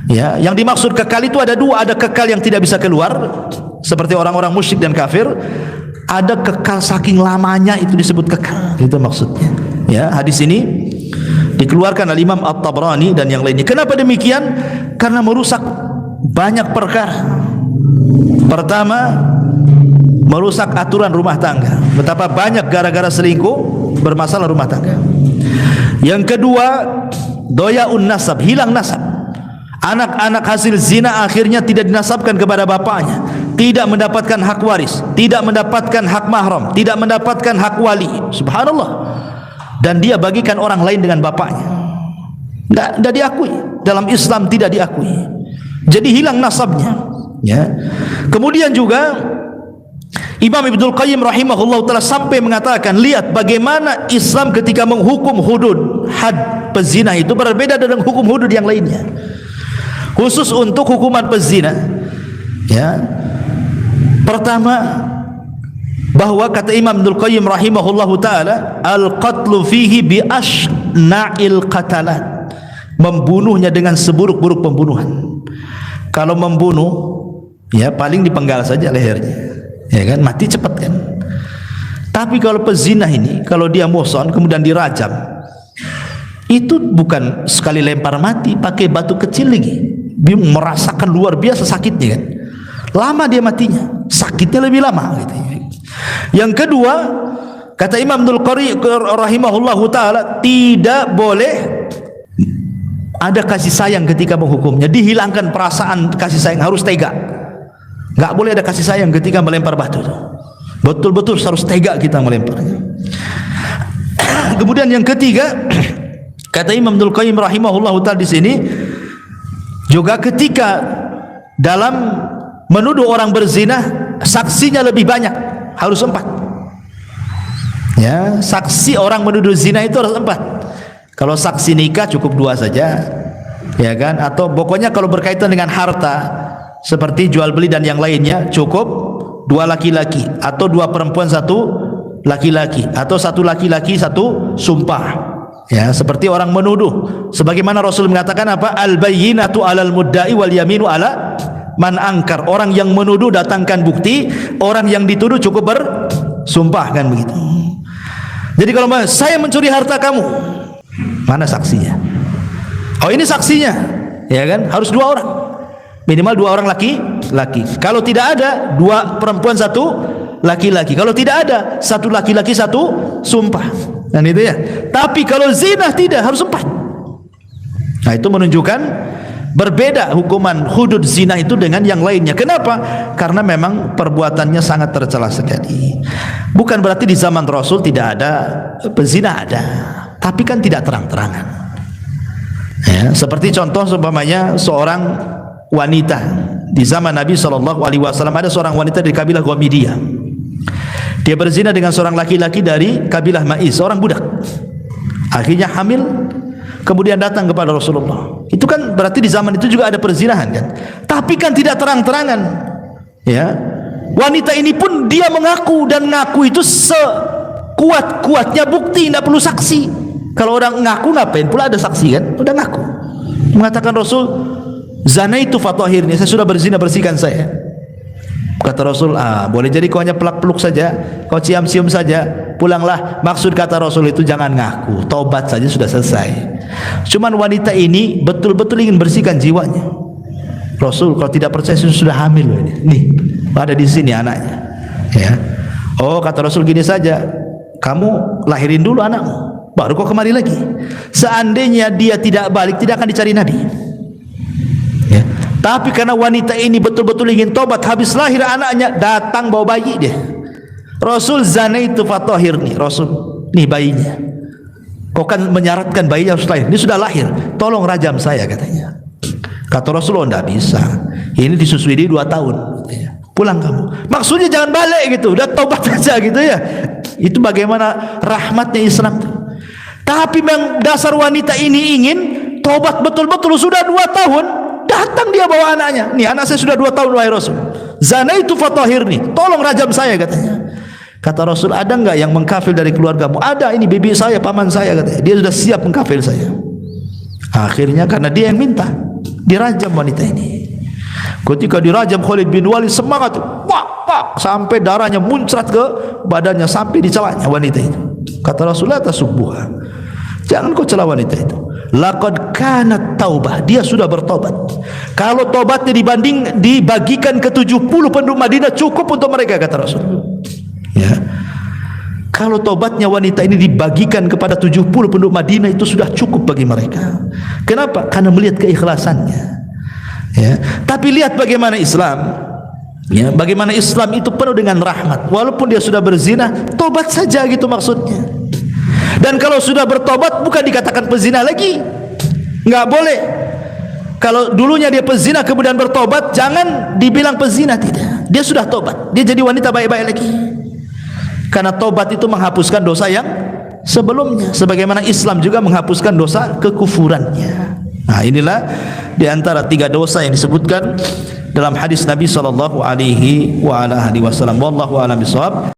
Ya, yang dimaksud kekal itu ada 2, ada kekal yang tidak bisa keluar seperti orang-orang musyrik dan kafir, ada kekal saking lamanya itu disebut kekal, itu maksudnya. Ya, hadis ini dikeluarkan oleh Imam At-Tabrani dan yang lainnya. Kenapa demikian? Karena merusak banyak perkara. Pertama, merusak aturan rumah tangga. Betapa banyak gara-gara selingkuh bermasalah rumah tangga. Yang kedua, doyaun nasab, hilang nasab. Anak-anak hasil zina akhirnya tidak dinasabkan kepada bapaknya, tidak mendapatkan hak waris, tidak mendapatkan hak mahram, tidak mendapatkan hak wali. Subhanallah. Dan dia bagikan orang lain dengan bapaknya. Tidak diakui dalam Islam, tidak diakui. Jadi hilang nasabnya. Ya. Kemudian juga Imam Ibnul Qayyim rahimahullah ta'ala sampai mengatakan, lihat bagaimana Islam ketika menghukum hudud, had pezina itu berbeda dengan hukum hudud yang lainnya. Khusus untuk hukuman pezina, ya. Pertama, bahwa kata Imam Ibnul Qayyim rahimahullahu ta'ala, al-qatlu fihi bi ashna'il qatalat, membunuhnya dengan seburuk-buruk pembunuhan. Kalau membunuh, ya paling dipenggal saja lehernya, ya kan, mati cepat kan. Tapi kalau pezina ini, kalau dia muhsan kemudian dirajam, itu bukan sekali lempar mati, pakai batu kecil lagi. Dia merasakan luar biasa sakitnya kan. Lama dia matinya, sakitnya lebih lama gitu. Yang kedua, kata Imam Ibnul Qayyim rahimahullahu ta'ala, tidak boleh ada kasih sayang ketika menghukumnya. Dihilangkan perasaan kasih sayang, harus tega. Enggak boleh ada kasih sayang ketika melempar batu. Betul-betul harus tega kita melemparnya. Kemudian yang ketiga, kata Imam Ibnul Qayyim rahimahullahu ta'ala di sini juga, ketika dalam menuduh orang berzina, saksinya lebih banyak, harus 4. Ya, saksi orang menuduh zina itu harus 4. Kalau saksi nikah cukup 2 saja, ya kan? Atau pokoknya kalau berkaitan dengan harta seperti jual beli dan yang lainnya, cukup 2 laki-laki, atau 2 perempuan 1 laki-laki, atau 1 laki-laki 1 sumpah. Ya, seperti orang menuduh, sebagaimana Rasul mengatakan apa? Al-bayyinatu 'alal mudda'i wal yaminu 'ala man angkar. Orang yang menuduh datangkan bukti, orang yang dituduh cukup bersumpah, kan begitu. Jadi kalau saya mencuri harta kamu, mana saksinya? Oh, ini saksinya, ya kan? Harus 2 orang. Minimal 2 orang laki-laki. Kalau tidak ada 2 perempuan 1 laki-laki. Kalau tidak ada 1 laki-laki 1 sumpah. Dan itu ya. Tapi kalau zina tidak, harus 4. Nah, itu menunjukkan berbeda hukuman hudud zina itu dengan yang lainnya. Kenapa? Karena memang perbuatannya sangat tercela sekali. Bukan berarti di zaman Rasul tidak ada pezina, ada, tapi kan tidak terang-terangan. Ya, seperti contoh seumpamanya seorang wanita di zaman Nabi SAW, ada seorang wanita dari kabilah Ghamidiyah. Dia berzina dengan seorang laki-laki dari kabilah Ma'is, seorang budak. Akhirnya hamil, kemudian datang kepada Rasulullah. Itu kan berarti di zaman itu juga ada perzinahan kan? Tapi kan tidak terang-terangan. Ya. Wanita ini pun dia mengaku, dan ngaku itu sekuat-kuatnya bukti, tidak perlu saksi. Kalau orang ngaku ngapain pula ada saksi kan? Udah ngaku. Mengatakan Rasul, zanaitu fatahirni, saya sudah berzina, bersihkan saya. Kata Rasul, boleh jadi kau hanya pelak-peluk saja, kau cium-cium saja, pulanglah. Maksud kata Rasul itu jangan ngaku, taubat saja sudah selesai. Cuman wanita ini betul-betul ingin bersihkan jiwanya. Rasul, kalau tidak percaya sudah hamil loh ini. Nih, ada di sini anaknya. Ya. Oh, kata Rasul gini saja, kamu lahirin dulu anakmu, baru kau kemari lagi. Seandainya dia tidak balik, tidak akan dicari Nabi. Ya. Tapi karena wanita ini betul-betul ingin tobat, habis lahir anaknya, datang bawa bayi dia. Rasul, zanaitu fatahirni. Rasul, nih bayinya. Kau kan menyaratkan bayinya harus lahir. Ini sudah lahir, tolong rajam saya, katanya. Kata Rasul, oh enggak bisa, ini disusui dia 2 tahun, katanya. Pulang kamu. Maksudnya jangan balik gitu, udah tobat saja gitu ya. Itu bagaimana rahmatnya Islam. Tapi memang dasar wanita ini ingin tobat betul-betul, sudah 2 tahun. Datang dia bawa anaknya. Nih anak saya sudah 2 tahun wahai Rasul. Zanaitu fatahirni, tolong rajam saya, katanya. Kata Rasul, ada enggak yang mengkafir dari keluargamu? Ada, ini bibi saya, paman saya, katanya. Dia sudah siap mengkafir saya. Akhirnya karena dia yang minta, dirajam wanita ini. Ketika dirajam, Khalid bin Walid semangat, pak, sampai darahnya muncrat ke badannya, sampai di celaknya wanita itu. Kata Rasul, la tasubbuha, jangan kau cela wanita itu. Laqad kanat taubah, dia sudah bertobat. Kalau tobatnya dibagikan ke 70 penduduk Madinah cukup untuk mereka, kata Rasul. Ya. Kalau tobatnya wanita ini dibagikan kepada 70 penduduk Madinah, itu sudah cukup bagi mereka. Kenapa? Karena melihat keikhlasannya. Ya. Tapi lihat bagaimana Islam. Ya, bagaimana Islam itu penuh dengan rahmat. Walaupun dia sudah berzina, tobat saja gitu maksudnya. Dan kalau sudah bertobat bukan dikatakan pezina lagi, nggak boleh. Kalau dulunya dia pezina kemudian bertobat, jangan dibilang pezina, tidak. Dia sudah tobat, dia jadi wanita baik-baik lagi. Karena tobat itu menghapuskan dosa yang sebelumnya, sebagaimana Islam juga menghapuskan dosa kekufurannya. Nah, inilah di antara 3 dosa yang disebutkan dalam hadis Nabi sallallahu alaihi wasallam. Wallahu a'lam bishawab.